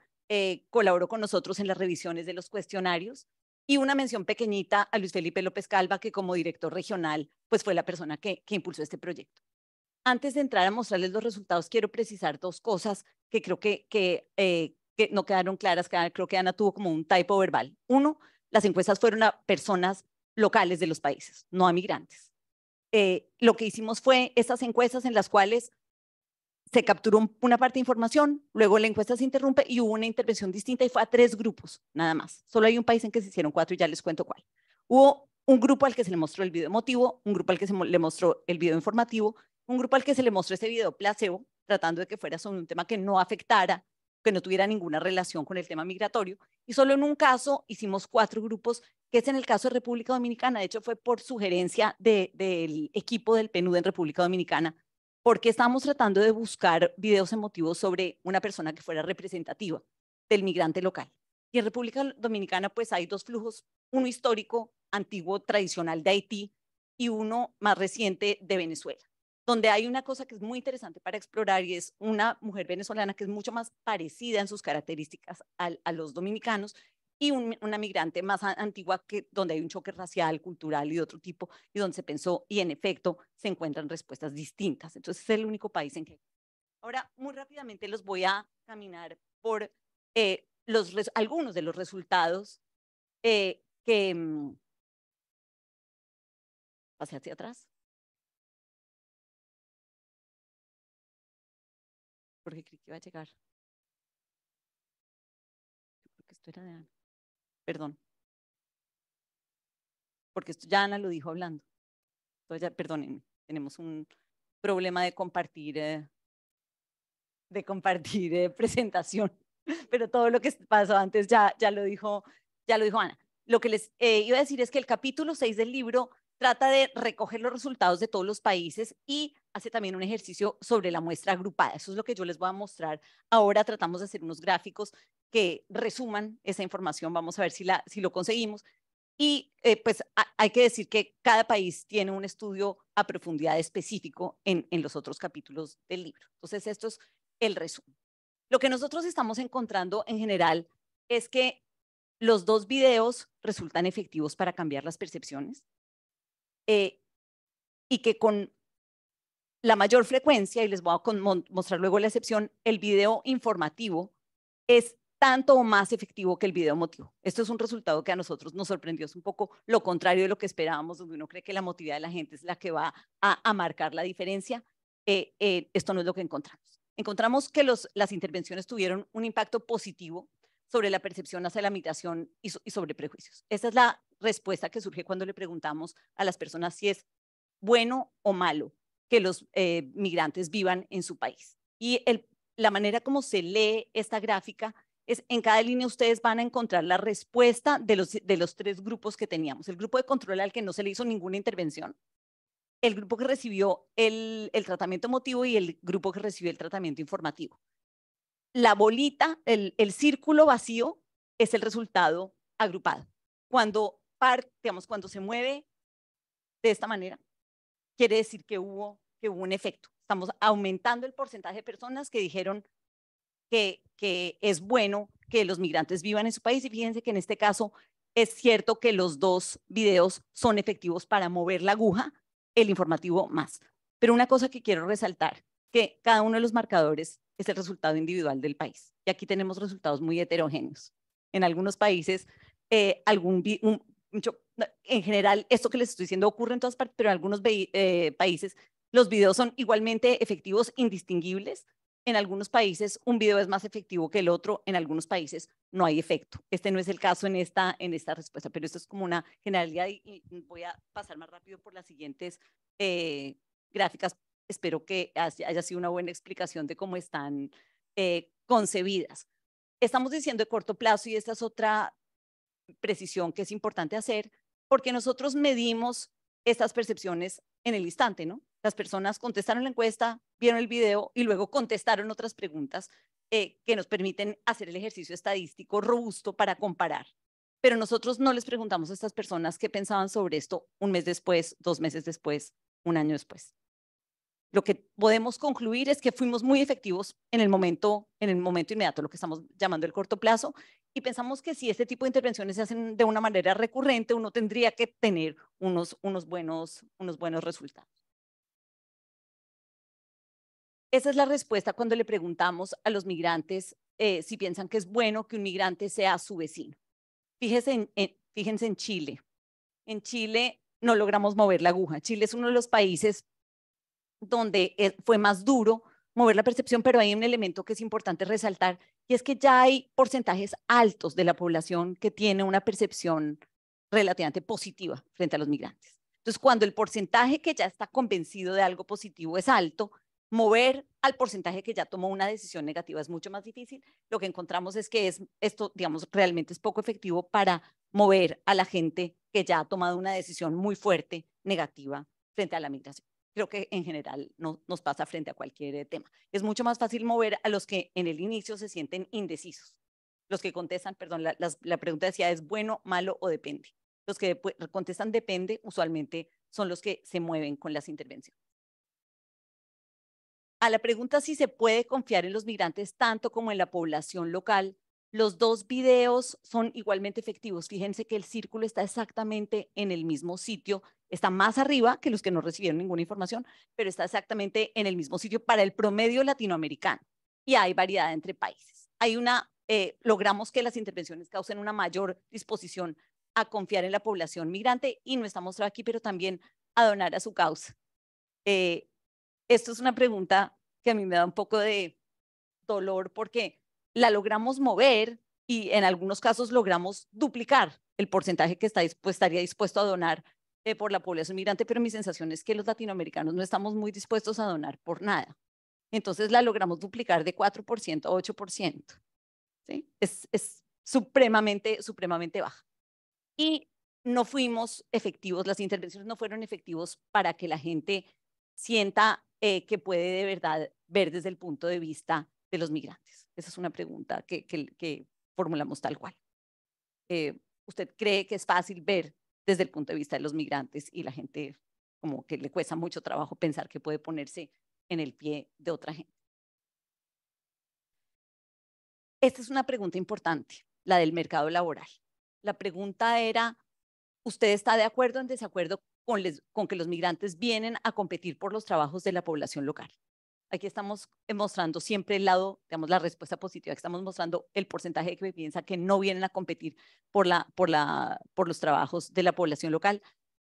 colaboró con nosotros en las revisiones de los cuestionarios, y una mención pequeñita a Luis Felipe López Calva, que como director regional, pues fue la persona que impulsó este proyecto. Antes de entrar a mostrarles los resultados, quiero precisar 2 cosas que creo que no quedaron claras, creo que Ana tuvo como un typo verbal. 1, las encuestas fueron a personas locales de los países, no a migrantes. Lo que hicimos fue estas encuestas en las cuales se capturó una parte de información, luego la encuesta se interrumpe y hubo una intervención distinta y fue a 3 grupos, nada más. Solo hay un país en que se hicieron 4 y ya les cuento cuál. Hubo un grupo al que se le mostró el video emotivo, un grupo al que se le mostró el video informativo, un grupo al que se le mostró ese video placebo, tratando de que fuera sobre un tema que no afectara, que no tuviera ninguna relación con el tema migratorio. Y solo en un caso hicimos 4 grupos, que es en el caso de República Dominicana. De hecho, fue por sugerencia del equipo del PNUD en República Dominicana, porque estábamos tratando de buscar videos emotivos sobre una persona que fuera representativa del migrante local. Y en República Dominicana, pues hay 2 flujos, uno histórico, antiguo, tradicional de Haití, y uno más reciente de Venezuela, donde hay una cosa que es muy interesante para explorar y es una mujer venezolana que es mucho más parecida en sus características a los dominicanos, y una migrante más antigua, donde hay un choque racial, cultural y de otro tipo, y donde se pensó, y en efecto, se encuentran respuestas distintas. Entonces, es el único país en que... Ahora, muy rápidamente los voy a caminar por algunos de los resultados que... Pasé hacia atrás. Porque creí que iba a llegar. Yo creo que esto era de Ana. Perdón. porque esto ya Ana lo dijo hablando. Entonces, ya, perdónenme, tenemos un problema de compartir presentación, pero todo lo que pasó antes ya lo dijo Ana. Lo que les iba a decir es que el capítulo 6 del libro trata de recoger los resultados de todos los países y hace también un ejercicio sobre la muestra agrupada. Eso es lo que yo les voy a mostrar. Ahora tratamos de hacer unos gráficos que resuman esa información. Vamos a ver si lo conseguimos. Y pues hay que decir que cada país tiene un estudio a profundidad específico en los otros capítulos del libro. Entonces, esto es el resumen. Lo que nosotros estamos encontrando en general es que los dos videos resultan efectivos para cambiar las percepciones y que con la mayor frecuencia, y les voy a mostrar luego la excepción, el video informativo es tanto o más efectivo que el video emotivo. Esto es un resultado que a nosotros nos sorprendió, es un poco lo contrario de lo que esperábamos, donde uno cree que la emotividad de la gente es la que va a marcar la diferencia. Esto no es lo que encontramos. Encontramos que las intervenciones tuvieron un impacto positivo sobre la percepción hacia la migración y sobre prejuicios. Esa es la respuesta que surge cuando le preguntamos a las personas si es bueno o malo que los migrantes vivan en su país. Y la manera como se lee esta gráfica es en cada línea ustedes van a encontrar la respuesta de los tres grupos que teníamos. El grupo de control al que no se le hizo ninguna intervención, el grupo que recibió el tratamiento emotivo y el grupo que recibió el tratamiento informativo. La bolita, el círculo vacío es el resultado agrupado. Cuando se mueve de esta manera, quiere decir que hubo un efecto. Estamos aumentando el porcentaje de personas que dijeron que es bueno que los migrantes vivan en su país, y fíjense que en este caso es cierto que los dos videos son efectivos para mover la aguja, el informativo más. Pero una cosa que quiero resaltar, que cada uno de los marcadores es el resultado individual del país. Y aquí tenemos resultados muy heterogéneos. En algunos países, en general, esto que les estoy diciendo ocurre en todas partes, pero en algunos países los videos son igualmente efectivos, indistinguibles. En algunos países un video es más efectivo que el otro, en algunos países no hay efecto. Este no es el caso en esta respuesta, pero esto es como una generalidad y voy a pasar más rápido por las siguientes gráficas. Espero que haya sido una buena explicación de cómo están concebidas. Estamos diciendo de corto plazo, y esta es otra precisión que es importante hacer, porque nosotros medimos estas percepciones en el instante, ¿no? Las personas contestaron la encuesta, vieron el video y luego contestaron otras preguntas que nos permiten hacer el ejercicio estadístico robusto para comparar. Pero nosotros no les preguntamos a estas personas qué pensaban sobre esto un mes después, 2 meses después, 1 año después. Lo que podemos concluir es que fuimos muy efectivos en el momento inmediato, lo que estamos llamando el corto plazo, y pensamos que si este tipo de intervenciones se hacen de una manera recurrente, uno tendría que tener unos buenos resultados. Esa es la respuesta cuando le preguntamos a los migrantes si piensan que es bueno que un migrante sea su vecino. Fíjense en Chile. En Chile no logramos mover la aguja. Chile es uno de los países donde fue más duro mover la percepción, pero hay un elemento que es importante resaltar, y es que ya hay porcentajes altos de la población que tiene una percepción relativamente positiva frente a los migrantes. Entonces, cuando el porcentaje que ya está convencido de algo positivo es alto, mover al porcentaje que ya tomó una decisión negativa es mucho más difícil. Lo que encontramos es que esto, digamos, realmente es poco efectivo para mover a la gente que ya ha tomado una decisión muy fuerte negativa frente a la migración. Creo que en general nos pasa frente a cualquier tema. Es mucho más fácil mover a los que en el inicio se sienten indecisos. Los que contestan, perdón, la pregunta decía, ¿es bueno, malo o depende? Los que contestan depende usualmente son los que se mueven con las intervenciones. A la pregunta si se puede confiar en los migrantes tanto como en la población local, los dos videos son igualmente efectivos. Fíjense que el círculo está exactamente en el mismo sitio, está más arriba que los que no recibieron ninguna información, pero está exactamente en el mismo sitio para el promedio latinoamericano. Y hay variedad entre países. Logramos que las intervenciones causen una mayor disposición a confiar en la población migrante, y no está mostrado aquí, pero también a donar a su causa. Esto es una pregunta que a mí me da un poco de dolor porque la logramos mover y en algunos casos logramos duplicar el porcentaje que estaría dispuesto a donar por la población migrante, pero mi sensación es que los latinoamericanos no estamos muy dispuestos a donar por nada. Entonces la logramos duplicar de 4% a 8%. ¿Sí? Es supremamente baja. Y no fuimos efectivos, las intervenciones no fueron efectivos para que la gente sienta que puede de verdad ver desde el punto de vista de los migrantes. Esa es una pregunta que formulamos tal cual. ¿Usted cree que es fácil ver desde el punto de vista de los migrantes y la gente como que le cuesta mucho trabajo pensar que puede ponerse en el pie de otra gente? Esta es una pregunta importante, la del mercado laboral. La pregunta era, ¿usted está de acuerdo o en desacuerdo con que los migrantes vienen a competir por los trabajos de la población local? Aquí estamos mostrando siempre el lado, digamos, la respuesta positiva, que estamos mostrando el porcentaje que piensa que no vienen a competir por los trabajos de la población local.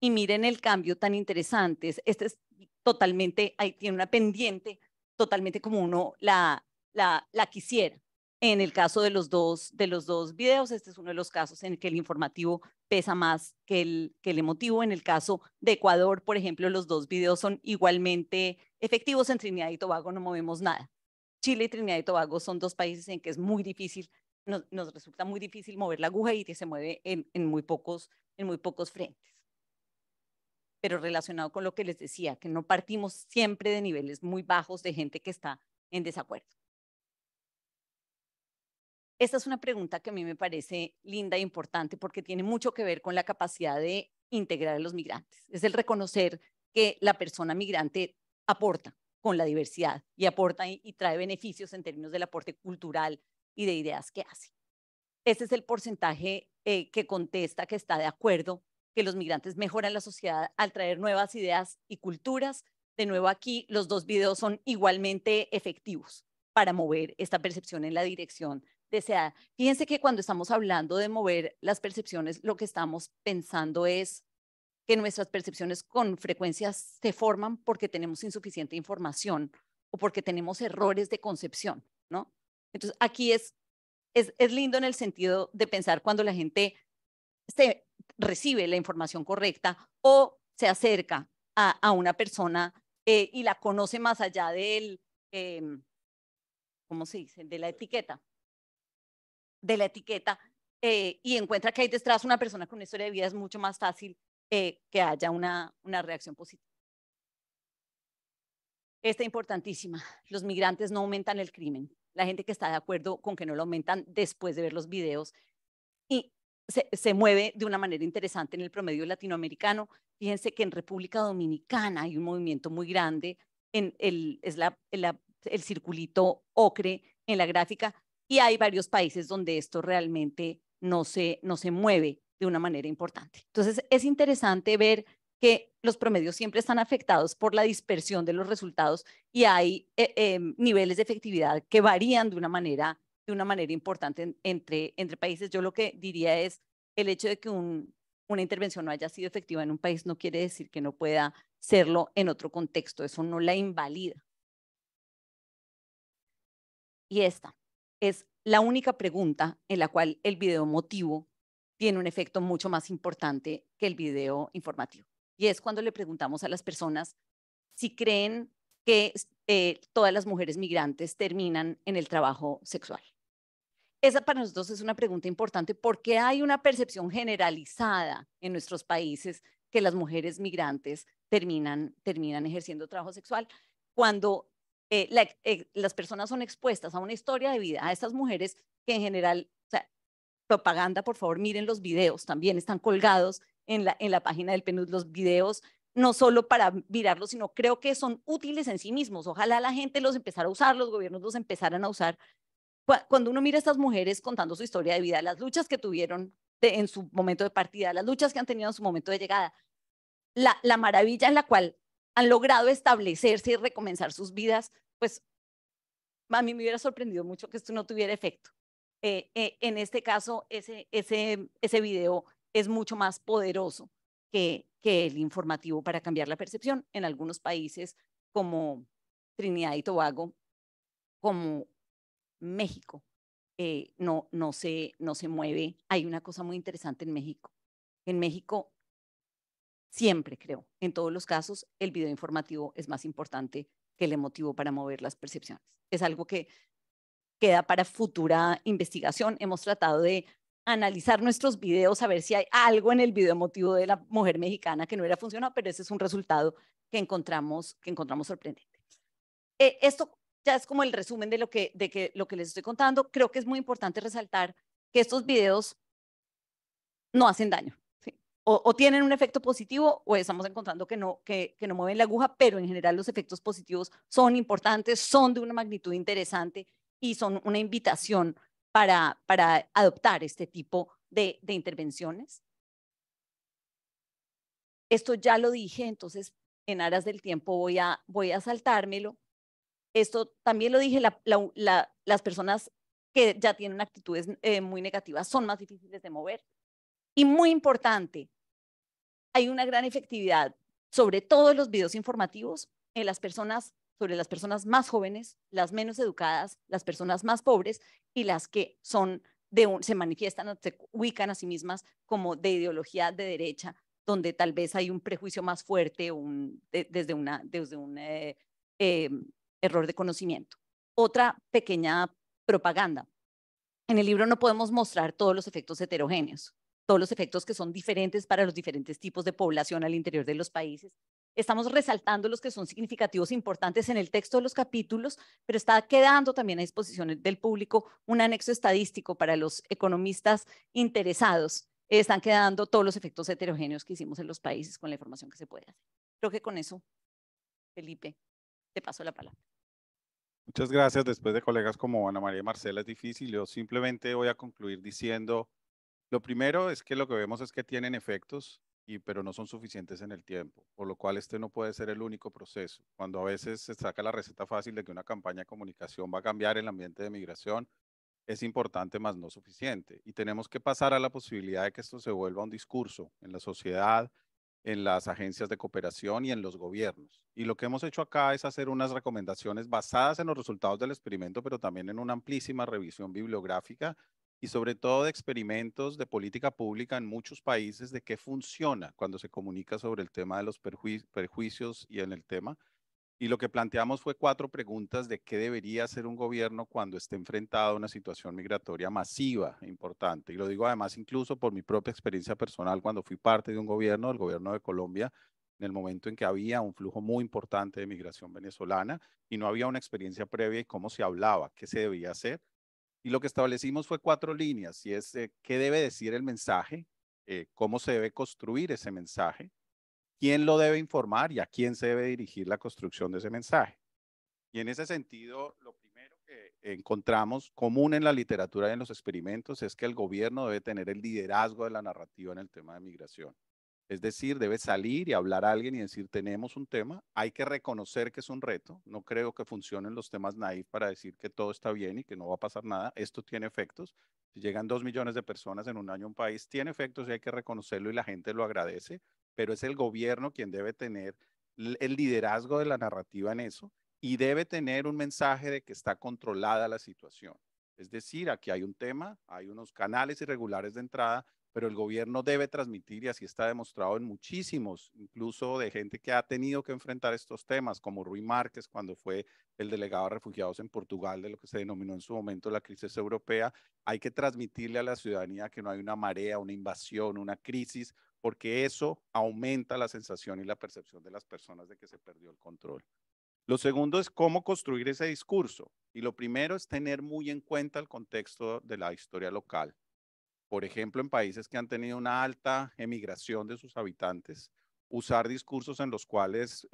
Y miren el cambio tan interesante. Este es totalmente, ahí tiene una pendiente totalmente como uno la quisiera. En el caso de los dos videos, este es uno de los casos en el que el informativo pesa más que el emotivo. En el caso de Ecuador, por ejemplo, los dos videos son igualmente efectivos. En Trinidad y Tobago no movemos nada. Chile y Trinidad y Tobago son dos países en que es muy difícil, nos resulta muy difícil mover la aguja y que se mueve en muy pocos frentes. Pero relacionado con lo que les decía, que no partimos siempre de niveles muy bajos de gente que está en desacuerdo. Esta es una pregunta que a mí me parece linda e importante porque tiene mucho que ver con la capacidad de integrar a los migrantes. Es el reconocer que la persona migrante aporta con la diversidad y aporta y trae beneficios en términos del aporte cultural y de ideas que hace. Este es el porcentaje que contesta que está de acuerdo que los migrantes mejoran la sociedad al traer nuevas ideas y culturas. De nuevo aquí, los dos videos son igualmente efectivos para mover esta percepción en la dirección deseada. Fíjense que cuando estamos hablando de mover las percepciones, lo que estamos pensando es que nuestras percepciones con frecuencia se forman porque tenemos insuficiente información o porque tenemos errores de concepción, ¿no? Entonces, aquí es lindo en el sentido de pensar cuando la gente se recibe la información correcta o se acerca a una persona y la conoce más allá del, ¿cómo se dice? De la etiqueta. Y encuentra que hay detrás una persona con una historia de vida, es mucho más fácil que haya una reacción positiva. Esta importantísima, los migrantes no aumentan el crimen. La gente que está de acuerdo con que no lo aumentan después de ver los videos y se mueve de una manera interesante en el promedio latinoamericano. Fíjense que en República Dominicana hay un movimiento muy grande, es el circulito ocre en la gráfica, y hay varios países donde esto realmente no se mueve de una manera importante. Entonces es interesante ver que los promedios siempre están afectados por la dispersión de los resultados y hay niveles de efectividad que varían de una manera importante entre países. Yo lo que diría es el hecho de que una intervención no haya sido efectiva en un país no quiere decir que no pueda serlo en otro contexto. Eso no la invalida. Y esta es la única pregunta en la cual el video emotivo tiene un efecto mucho más importante que el video informativo. Y es cuando le preguntamos a las personas si creen que todas las mujeres migrantes terminan en el trabajo sexual. Esa para nosotros es una pregunta importante porque hay una percepción generalizada en nuestros países que las mujeres migrantes terminan ejerciendo trabajo sexual cuando las personas son expuestas a una historia de vida, a estas mujeres que en general, o sea, propaganda, por favor, miren los videos, también están colgados en la página del PNUD los videos, no solo para mirarlos, sino creo que son útiles en sí mismos. Ojalá la gente los empezara a usar, los gobiernos los empezaran a usar. Cuando uno mira a estas mujeres contando su historia de vida, las luchas que tuvieron en su momento de partida, las luchas que han tenido en su momento de llegada, la maravilla en la cual han logrado establecerse y recomenzar sus vidas, pues a mí me hubiera sorprendido mucho que esto no tuviera efecto. En este caso, ese video es mucho más poderoso que el informativo para cambiar la percepción. En algunos países como Trinidad y Tobago, como México, no se mueve. Hay una cosa muy interesante en México. En México, siempre creo, en todos los casos, el video informativo es más importante que el emotivo para mover las percepciones. Es algo que queda para futura investigación. Hemos tratado de analizar nuestros videos, a ver si hay algo en el video emotivo de la mujer mexicana que no hubiera funcionado, pero ese es un resultado que encontramos sorprendente. Esto ya es como el resumen de lo que les estoy contando. Creo que es muy importante resaltar que estos videos no hacen daño. ¿Sí? O tienen un efecto positivo o estamos encontrando que no mueven la aguja, pero en general los efectos positivos son importantes, son de una magnitud interesante y son una invitación para adoptar este tipo de intervenciones. Esto ya lo dije, entonces en aras del tiempo voy a saltármelo. Esto también lo dije, las personas que ya tienen actitudes muy negativas son más difíciles de mover. Y muy importante, hay una gran efectividad, sobre todo en los videos informativos, en sobre las personas más jóvenes, las menos educadas, las personas más pobres y las que se manifiestan, se ubican a sí mismas como de ideología de derecha, donde tal vez hay un prejuicio más fuerte desde un error de conocimiento. Otra pequeña propaganda. En el libro no podemos mostrar todos los efectos heterogéneos, todos los efectos que son diferentes para los diferentes tipos de población al interior de los países. Estamos resaltando los que son significativos e importantes en el texto de los capítulos, pero está quedando también a disposición del público un anexo estadístico para los economistas interesados. Están quedando todos los efectos heterogéneos que hicimos en los países con la información que se puede hacer. Creo que con eso, Felipe, te paso la palabra. Muchas gracias. Después de colegas como Ana María y Marcela es difícil. Yo simplemente voy a concluir diciendo, lo primero es que lo que vemos es que tienen efectos, pero no son suficientes en el tiempo, por lo cual este no puede ser el único proceso. Cuando a veces se saca la receta fácil de que una campaña de comunicación va a cambiar el ambiente de migración, es importante, más no suficiente. Y tenemos que pasar a la posibilidad de que esto se vuelva un discurso en la sociedad, en las agencias de cooperación y en los gobiernos. Y lo que hemos hecho acá es hacer unas recomendaciones basadas en los resultados del experimento, pero también en una amplísima revisión bibliográfica y sobre todo de experimentos de política pública en muchos países de qué funciona cuando se comunica sobre el tema de los perjuicios y en el tema. Y lo que planteamos fue 4 preguntas de qué debería hacer un gobierno cuando esté enfrentado a una situación migratoria masiva e importante. Y lo digo además incluso por mi propia experiencia personal cuando fui parte de un gobierno, el gobierno de Colombia, en el momento en que había un flujo muy importante de migración venezolana y no había una experiencia previa y cómo se hablaba, qué se debía hacer. Y lo que establecimos fue 4 líneas y es qué debe decir el mensaje, cómo se debe construir ese mensaje, quién lo debe informar y a quién se debe dirigir la construcción de ese mensaje. Y en ese sentido, lo primero que encontramos común en la literatura y en los experimentos es que el gobierno debe tener el liderazgo de la narrativa en el tema de migración. Es decir, debe salir y hablar a alguien y decir, tenemos un tema, hay que reconocer que es un reto. No creo que funcionen los temas naif para decir que todo está bien y que no va a pasar nada. Esto tiene efectos. Si llegan 2 millones de personas en un año a un país, tiene efectos y hay que reconocerlo y la gente lo agradece, pero es el gobierno quien debe tener el liderazgo de la narrativa en eso y debe tener un mensaje de que está controlada la situación. Es decir, aquí hay un tema, hay unos canales irregulares de entrada, pero el gobierno debe transmitir, y así está demostrado en muchísimos, incluso de gente que ha tenido que enfrentar estos temas, como Rui Márquez cuando fue el delegado de refugiados en Portugal, de lo que se denominó en su momento la crisis europea. Hay que transmitirle a la ciudadanía que no hay una marea, una invasión, una crisis, porque eso aumenta la sensación y la percepción de las personas de que se perdió el control. Lo segundo es cómo construir ese discurso. Y lo primero es tener muy en cuenta el contexto de la historia local. Por ejemplo, en países que han tenido una alta emigración de sus habitantes, usar discursos en los cuales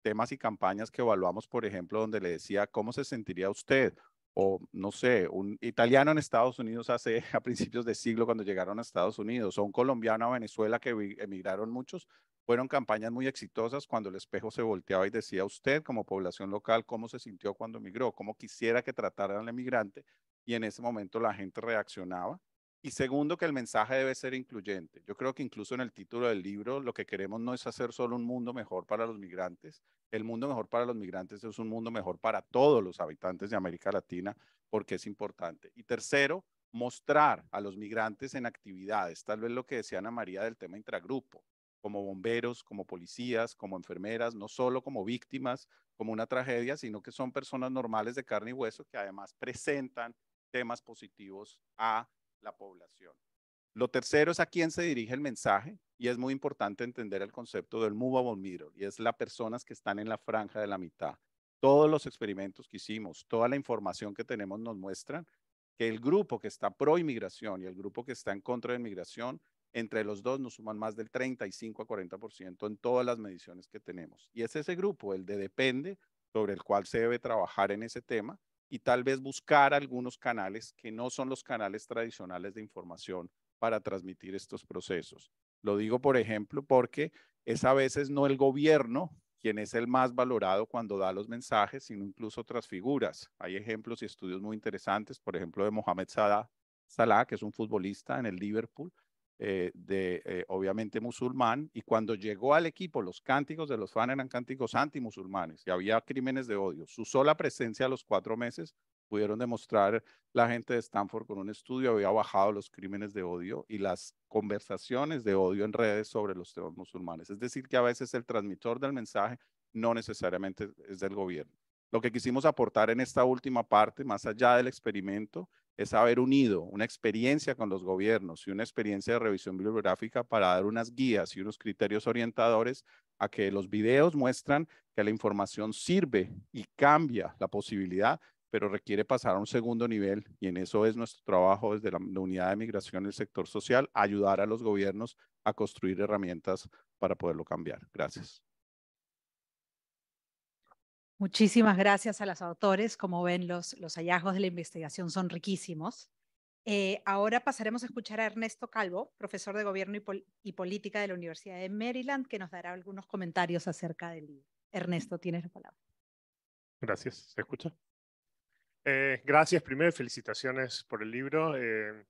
temas y campañas que evaluamos, por ejemplo, donde le decía, ¿cómo se sentiría usted? O, no sé, un italiano en Estados Unidos a principios de siglo cuando llegaron a Estados Unidos, o un colombiano a Venezuela que emigraron muchos, fueron campañas muy exitosas cuando el espejo se volteaba y decía, usted como población local, ¿cómo se sintió cuando emigró? ¿Cómo quisiera que trataran al emigrante? Y en ese momento la gente reaccionaba. Y segundo, que el mensaje debe ser incluyente. Yo creo que incluso en el título del libro lo que queremos no es hacer solo un mundo mejor para los migrantes. El mundo mejor para los migrantes es un mundo mejor para todos los habitantes de América Latina, porque es importante. Y tercero, mostrar a los migrantes en actividades, tal vez lo que decía Ana María del tema intragrupo, como bomberos, como policías, como enfermeras, no solo como víctimas, como una tragedia, sino que son personas normales de carne y hueso que además presentan temas positivos a la población. Lo tercero es a quién se dirige el mensaje, y es muy importante entender el concepto del movable middle, y es las personas que están en la franja de la mitad. Todos los experimentos que hicimos, toda la información que tenemos nos muestran que el grupo que está pro inmigración y el grupo que está en contra de inmigración, entre los dos nos suman más del 35 a 40% en todas las mediciones que tenemos. Y es ese grupo, el de depende, sobre el cual se debe trabajar en ese tema, y tal vez buscar algunos canales que no son los canales tradicionales de información para transmitir estos procesos. Lo digo, por ejemplo, porque es a veces no el gobierno quien es el más valorado cuando da los mensajes, sino incluso otras figuras. Hay ejemplos y estudios muy interesantes, por ejemplo, de Mohamed Salah, que es un futbolista en el Liverpool, obviamente musulmán, y cuando llegó al equipo, los cánticos de los fans eran cánticos antimusulmanes y había crímenes de odio. Su sola presencia a los 4 meses pudieron demostrar la gente de Stanford con un estudio, había bajado los crímenes de odio y las conversaciones de odio en redes sobre los temas musulmanes. Es decir, que a veces el transmisor del mensaje no necesariamente es del gobierno. Lo que quisimos aportar en esta última parte, más allá del experimento, es haber unido una experiencia con los gobiernos y una experiencia de revisión bibliográfica para dar unas guías y unos criterios orientadores a que los videos muestran que la información sirve y cambia la posibilidad, pero requiere pasar a un segundo nivel, y en eso es nuestro trabajo desde la unidad de migración y el sector social, ayudar a los gobiernos a construir herramientas para poderlo cambiar. Gracias. Muchísimas gracias a los autores. Como ven, los hallazgos de la investigación son riquísimos. Ahora pasaremos a escuchar a Ernesto Calvo, profesor de Gobierno y Política de la Universidad de Maryland, que nos dará algunos comentarios acerca del libro. Ernesto, tienes la palabra. Gracias. ¿Se escucha? Gracias. Primero, felicitaciones por el libro.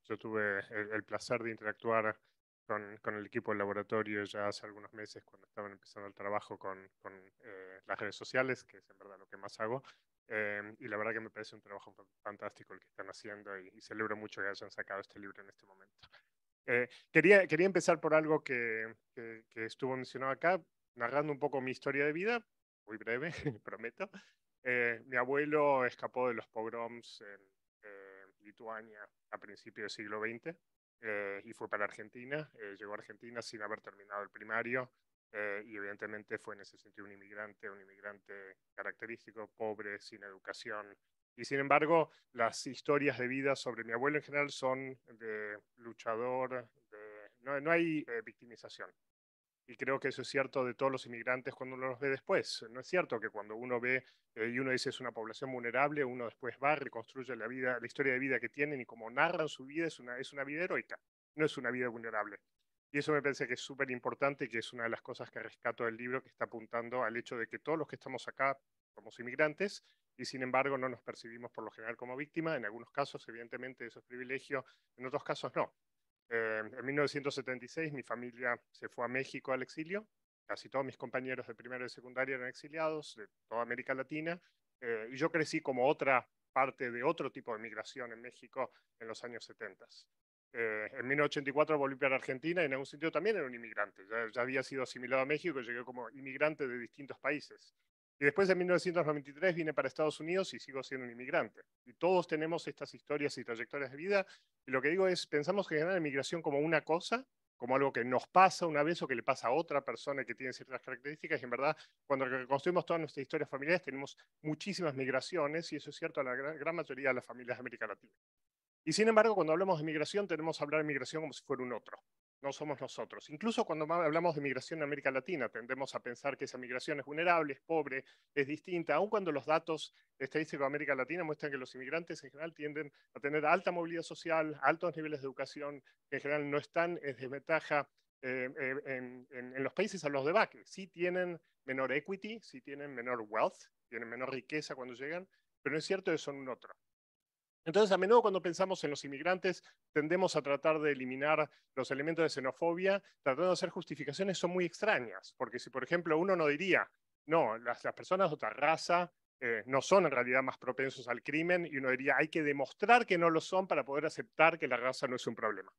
Yo tuve el placer de interactuar con el equipo del laboratorio ya hace algunos meses cuando estaban empezando el trabajo con las redes sociales, que es en verdad lo que más hago. Y la verdad que me parece un trabajo fantástico el que están haciendo y celebro mucho que hayan sacado este libro en este momento. Quería empezar por algo que estuvo mencionado acá, narrando un poco mi historia de vida, muy breve, prometo. Mi abuelo escapó de los pogroms en Lituania a principios del siglo XX y fue para Argentina. Llegó a Argentina sin haber terminado el primario y evidentemente fue en ese sentido un inmigrante característico, pobre, sin educación. Y sin embargo, las historias de vida sobre mi abuelo en general son de luchador, no hay victimización. Y creo que eso es cierto de todos los inmigrantes cuando uno los ve después. No es cierto que cuando uno ve y uno dice es una población vulnerable, uno después va, reconstruye la historia de vida que tienen y como narran su vida es una vida heroica, no es una vida vulnerable. Y eso me parece que es súper importante y que es una de las cosas que rescato del libro, que está apuntando al hecho de que todos los que estamos acá somos inmigrantes y sin embargo no nos percibimos por lo general como víctimas. En algunos casos, evidentemente, eso es privilegio, en otros casos no. En 1976 mi familia se fue a México al exilio. Casi todos mis compañeros de primero y secundaria eran exiliados de toda América Latina. Y yo crecí como otra parte de otro tipo de migración en México en los años 70. En 1984 volví para Argentina y en algún sentido también era un inmigrante. Ya había sido asimilado a México y llegué como inmigrante de distintos países. Y después en 1993 vine para Estados Unidos y sigo siendo un inmigrante. Y todos tenemos estas historias y trayectorias de vida. Y lo que digo es, pensamos que generar la inmigración como una cosa, como algo que nos pasa una vez o que le pasa a otra persona que tiene ciertas características. Y en verdad, cuando reconstruimos todas nuestras historias familiares, tenemos muchísimas migraciones, y eso es cierto a la gran mayoría de las familias de América Latina. Y sin embargo, cuando hablamos de migración, tenemos que hablar de migración como si fuera un otro. No somos nosotros. Incluso cuando hablamos de migración en América Latina, tendemos a pensar que esa migración es vulnerable, es pobre, es distinta, aun cuando los datos estadísticos de América Latina muestran que los inmigrantes en general tienden a tener alta movilidad social, altos niveles de educación, que en general no están en desventaja en los países a los de back. Sí tienen menor equity, sí tienen menor wealth, tienen menor riqueza cuando llegan, pero no es cierto que son un otro. Entonces, a menudo cuando pensamos en los inmigrantes, tendemos a tratar de eliminar los elementos de xenofobia, tratando de hacer justificaciones son muy extrañas, porque si, por ejemplo, uno no diría, no, las personas de otra raza no son en realidad más propensos al crimen, y uno diría, hay que demostrar que no lo son para poder aceptar que la raza no es un problema,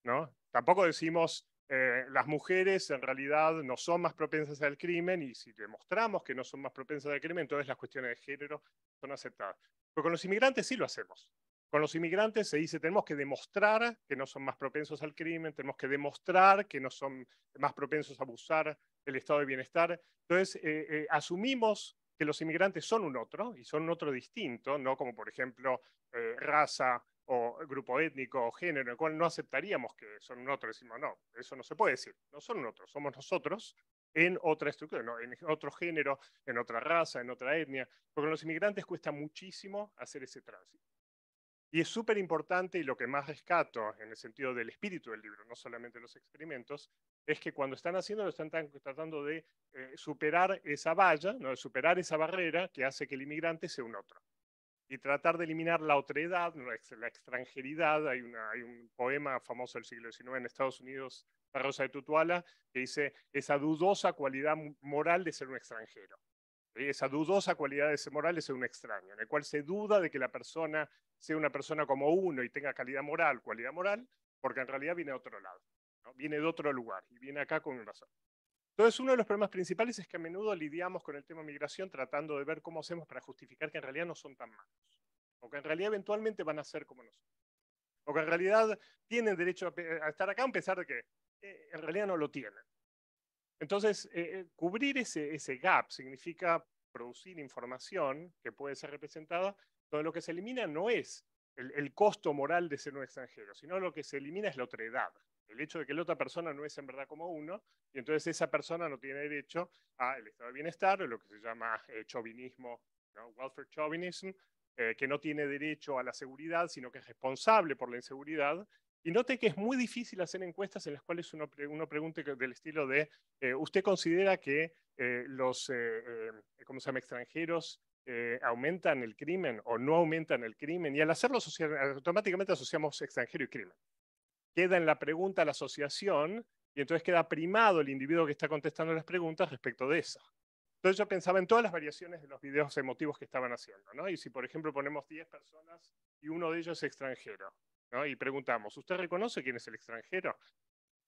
¿no? Tampoco decimos, las mujeres en realidad no son más propensas al crimen, y si demostramos que no son más propensas al crimen, entonces las cuestiones de género son aceptadas. Pero con los inmigrantes sí lo hacemos. Con los inmigrantes se dice, tenemos que demostrar que no son más propensos al crimen, tenemos que demostrar que no son más propensos a abusar del estado de bienestar. Entonces, asumimos que los inmigrantes son un otro, y son un otro distinto, no como por ejemplo raza o grupo étnico o género, en el cual no aceptaríamos que son un otro. Decimos, no, eso no se puede decir, no son un otro, somos nosotros en otra estructura, ¿no? En otro género, en otra raza, en otra etnia, porque a los inmigrantes cuesta muchísimo hacer ese tránsito. Y es súper importante, y lo que más rescato en el sentido del espíritu del libro, no solamente los experimentos, es que cuando están haciendo, lo están tratando de superar esa valla, ¿no? De superar esa barrera que hace que el inmigrante sea un otro. Y tratar de eliminar la otredad, la extranjeridad. Hay un poema famoso del siglo XIX en Estados Unidos, La Rosa de Tutuala, que dice esa dudosa cualidad moral de ser un extranjero. Esa dudosa cualidad de ser moral de ser un extraño, en el cual se duda de que la persona sea una persona como uno y tenga cualidad moral, porque en realidad viene de otro lado, ¿no? Viene de otro lugar y viene acá con una razón. Entonces, uno de los problemas principales es que a menudo lidiamos con el tema migración tratando de ver cómo hacemos para justificar que en realidad no son tan malos, o que en realidad eventualmente van a ser como nosotros, o que en realidad tienen derecho a estar acá a pesar de que en realidad no lo tienen. Entonces, cubrir ese gap significa producir información que puede ser representada, donde lo que se elimina no es el costo moral de ser un extranjero, sino lo que se elimina es la otredad. El hecho de que la otra persona no es en verdad como uno, y entonces esa persona no tiene derecho al estado de bienestar, o lo que se llama chauvinismo, ¿no? Welfare chauvinism, que no tiene derecho a la seguridad, sino que es responsable por la inseguridad. Y note que es muy difícil hacer encuestas en las cuales uno pregunte del estilo de, ¿usted considera que los ¿cómo se llama? Extranjeros aumentan el crimen o no aumentan el crimen? Y al hacerlo automáticamente asociamos extranjero y crimen. Queda en la pregunta la asociación, y entonces queda primado el individuo que está contestando las preguntas respecto de eso. Entonces yo pensaba en todas las variaciones de los videos emotivos que estaban haciendo, ¿no? Y si por ejemplo ponemos 10 personas y uno de ellos es extranjero, ¿no? Y preguntamos, ¿usted reconoce quién es el extranjero?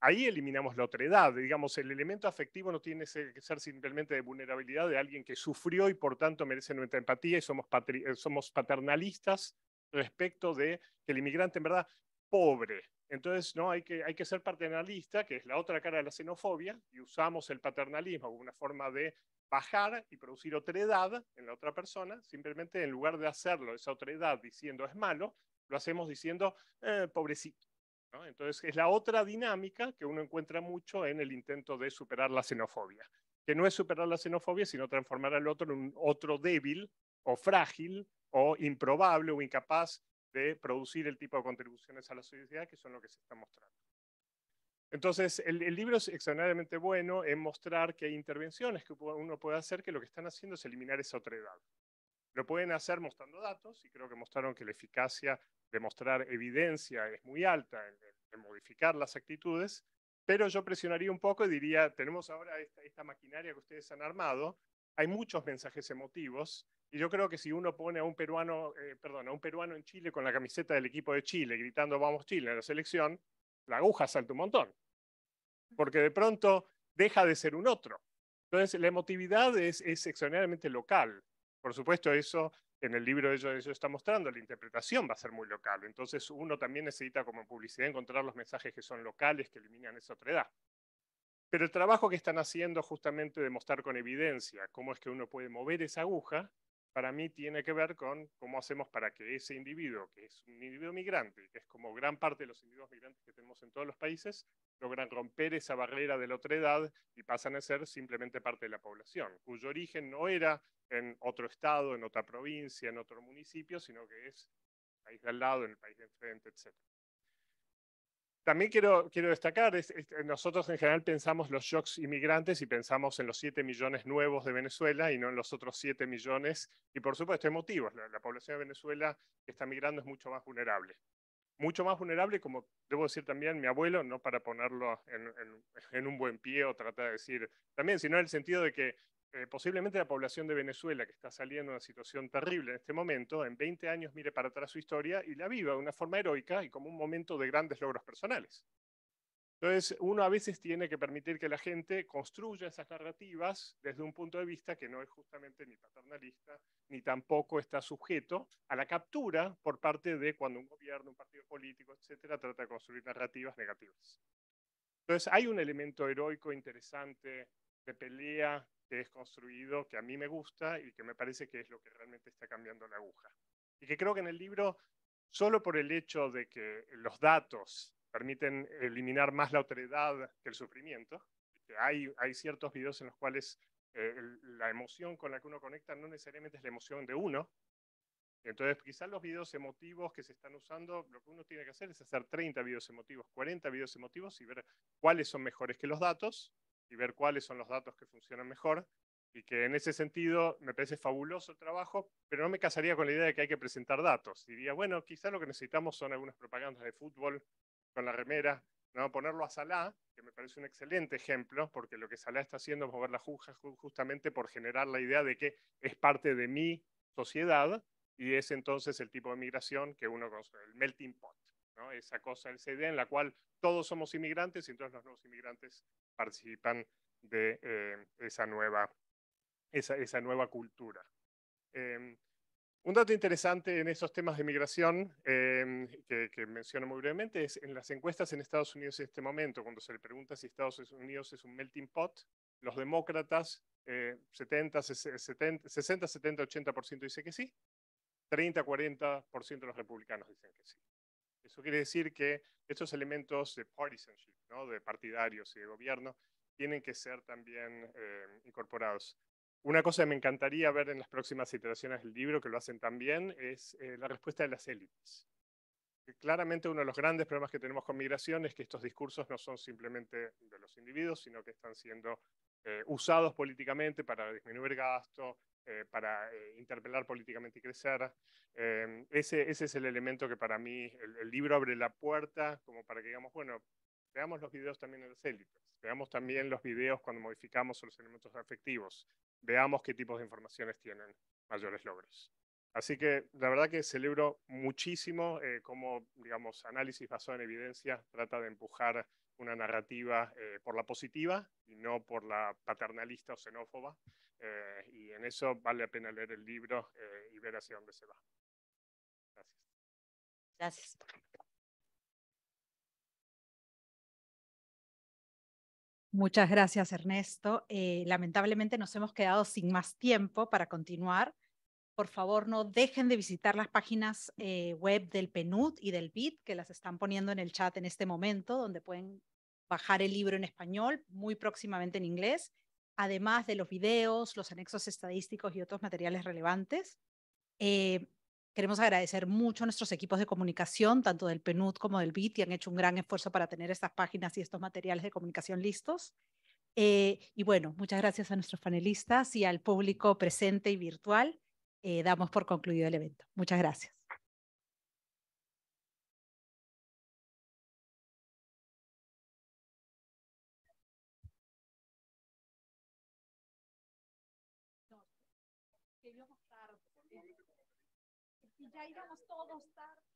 Ahí eliminamos la otredad. Digamos, el elemento afectivo no tiene que ser simplemente de vulnerabilidad de alguien que sufrió y por tanto merece nuestra empatía, y somos paternalistas respecto de que el inmigrante en verdad pobre. Entonces, no, hay que ser paternalista, que es la otra cara de la xenofobia, y usamos el paternalismo como una forma de bajar y producir otredad en la otra persona. Simplemente en lugar de hacerlo, esa otredad, diciendo es malo, lo hacemos diciendo pobrecito, ¿no? Entonces es la otra dinámica que uno encuentra mucho en el intento de superar la xenofobia, que no es superar la xenofobia, sino transformar al otro en un otro débil o frágil o improbable o incapaz de producir el tipo de contribuciones a la sociedad que son lo que se está mostrando. Entonces, el libro es extraordinariamente bueno en mostrar que hay intervenciones que uno puede hacer que lo que están haciendo es eliminar esa otredad. Lo pueden hacer mostrando datos, y creo que mostraron que la eficacia de mostrar evidencia es muy alta en modificar las actitudes, pero yo presionaría un poco y diría, tenemos ahora esta maquinaria que ustedes han armado, hay muchos mensajes emotivos, y yo creo que si uno pone a un peruano en Chile con la camiseta del equipo de Chile gritando vamos Chile en la selección, la aguja salta un montón, porque de pronto deja de ser un otro. Entonces la emotividad es extraordinariamente local. Por supuesto, eso en el libro de ellos está mostrando, la interpretación va a ser muy local. Entonces uno también necesita como en publicidad encontrar los mensajes que son locales, que eliminan esa otredad. Pero el trabajo que están haciendo justamente de mostrar con evidencia cómo es que uno puede mover esa aguja, para mí tiene que ver con cómo hacemos para que ese individuo, que es un individuo migrante, que es como gran parte de los individuos migrantes que tenemos en todos los países, logran romper esa barrera de la otredad y pasan a ser simplemente parte de la población, cuyo origen no era en otro estado, en otra provincia, en otro municipio, sino que es el país de al lado, en el país de enfrente, etc. También quiero destacar, nosotros en general pensamos los shocks inmigrantes y pensamos en los 7 millones nuevos de Venezuela y no en los otros 7 millones. Y por supuesto hay motivos. La población de Venezuela que está migrando es mucho más vulnerable. Mucho más vulnerable, como debo decir también mi abuelo, no para ponerlo en un buen pie o tratar de decir también, sino en el sentido de que posiblemente la población de Venezuela, que está saliendo de una situación terrible en este momento, en 20 años mire para atrás su historia y la viva de una forma heroica y como un momento de grandes logros personales. Entonces, uno a veces tiene que permitir que la gente construya esas narrativas desde un punto de vista que no es justamente ni paternalista, ni tampoco está sujeto a la captura por parte de cuando un gobierno, un partido político, etcétera, trata de construir narrativas negativas. Entonces, hay un elemento heroico interesante de pelea que es construido, que a mí me gusta y que me parece que es lo que realmente está cambiando la aguja. Y que creo que en el libro, solo por el hecho de que los datos permiten eliminar más la otredad que el sufrimiento, que hay ciertos videos en los cuales la emoción con la que uno conecta no necesariamente es la emoción de uno. Entonces, quizás los videos emotivos que se están usando, lo que uno tiene que hacer es hacer 30 videos emotivos, 40 videos emotivos y ver cuáles son mejores que los datos y ver cuáles son los datos que funcionan mejor. Y que en ese sentido me parece fabuloso el trabajo, pero no me casaría con la idea de que hay que presentar datos. Diría, bueno, quizás lo que necesitamos son algunas propagandas de fútbol con la remera, ¿no? Ponerlo a Salah, que me parece un excelente ejemplo, porque lo que Salah está haciendo es mover la aguja justamente por generar la idea de que es parte de mi sociedad, y es entonces el tipo de migración que uno conoce, el melting pot, ¿no? Esa cosa, esa idea en la cual todos somos inmigrantes y entonces los nuevos inmigrantes participan de esa nueva cultura. Un dato interesante en esos temas de migración que menciono muy brevemente es en las encuestas en Estados Unidos en este momento, cuando se le pregunta si Estados Unidos es un melting pot, los demócratas 60, 70, 80% dice que sí, 30, 40% de los republicanos dicen que sí. Eso quiere decir que estos elementos de partisanship, ¿no? De partidarios y de gobierno, tienen que ser también incorporados. Una cosa que me encantaría ver en las próximas iteraciones del libro, que lo hacen también, es la respuesta de las élites. Claramente uno de los grandes problemas que tenemos con migración es que estos discursos no son simplemente de los individuos, sino que están siendo usados políticamente para disminuir gasto, para interpelar políticamente y crecer. Ese es el elemento que para mí el libro abre la puerta como para que digamos, bueno, veamos los videos también en las élites, veamos también los videos cuando modificamos los elementos afectivos, veamos qué tipos de informaciones tienen mayores logros. Así que la verdad que celebro muchísimo cómo, digamos, análisis basado en evidencia trata de empujar una narrativa por la positiva y no por la paternalista o xenófoba. Y en eso vale la pena leer el libro y ver hacia dónde se va. Gracias. Gracias. Muchas gracias, Ernesto. Lamentablemente nos hemos quedado sin más tiempo para continuar. Por favor, no dejen de visitar las páginas web del PNUD y del BID, que las están poniendo en el chat en este momento, donde pueden bajar el libro en español, muy próximamente en inglés, además de los videos, los anexos estadísticos y otros materiales relevantes. Queremos agradecer mucho a nuestros equipos de comunicación, tanto del PNUD como del BID, que han hecho un gran esfuerzo para tener estas páginas y estos materiales de comunicación listos. Y bueno, muchas gracias a nuestros panelistas y al público presente y virtual. Damos por concluido el evento. Muchas gracias. Ya íbamos todos tarde.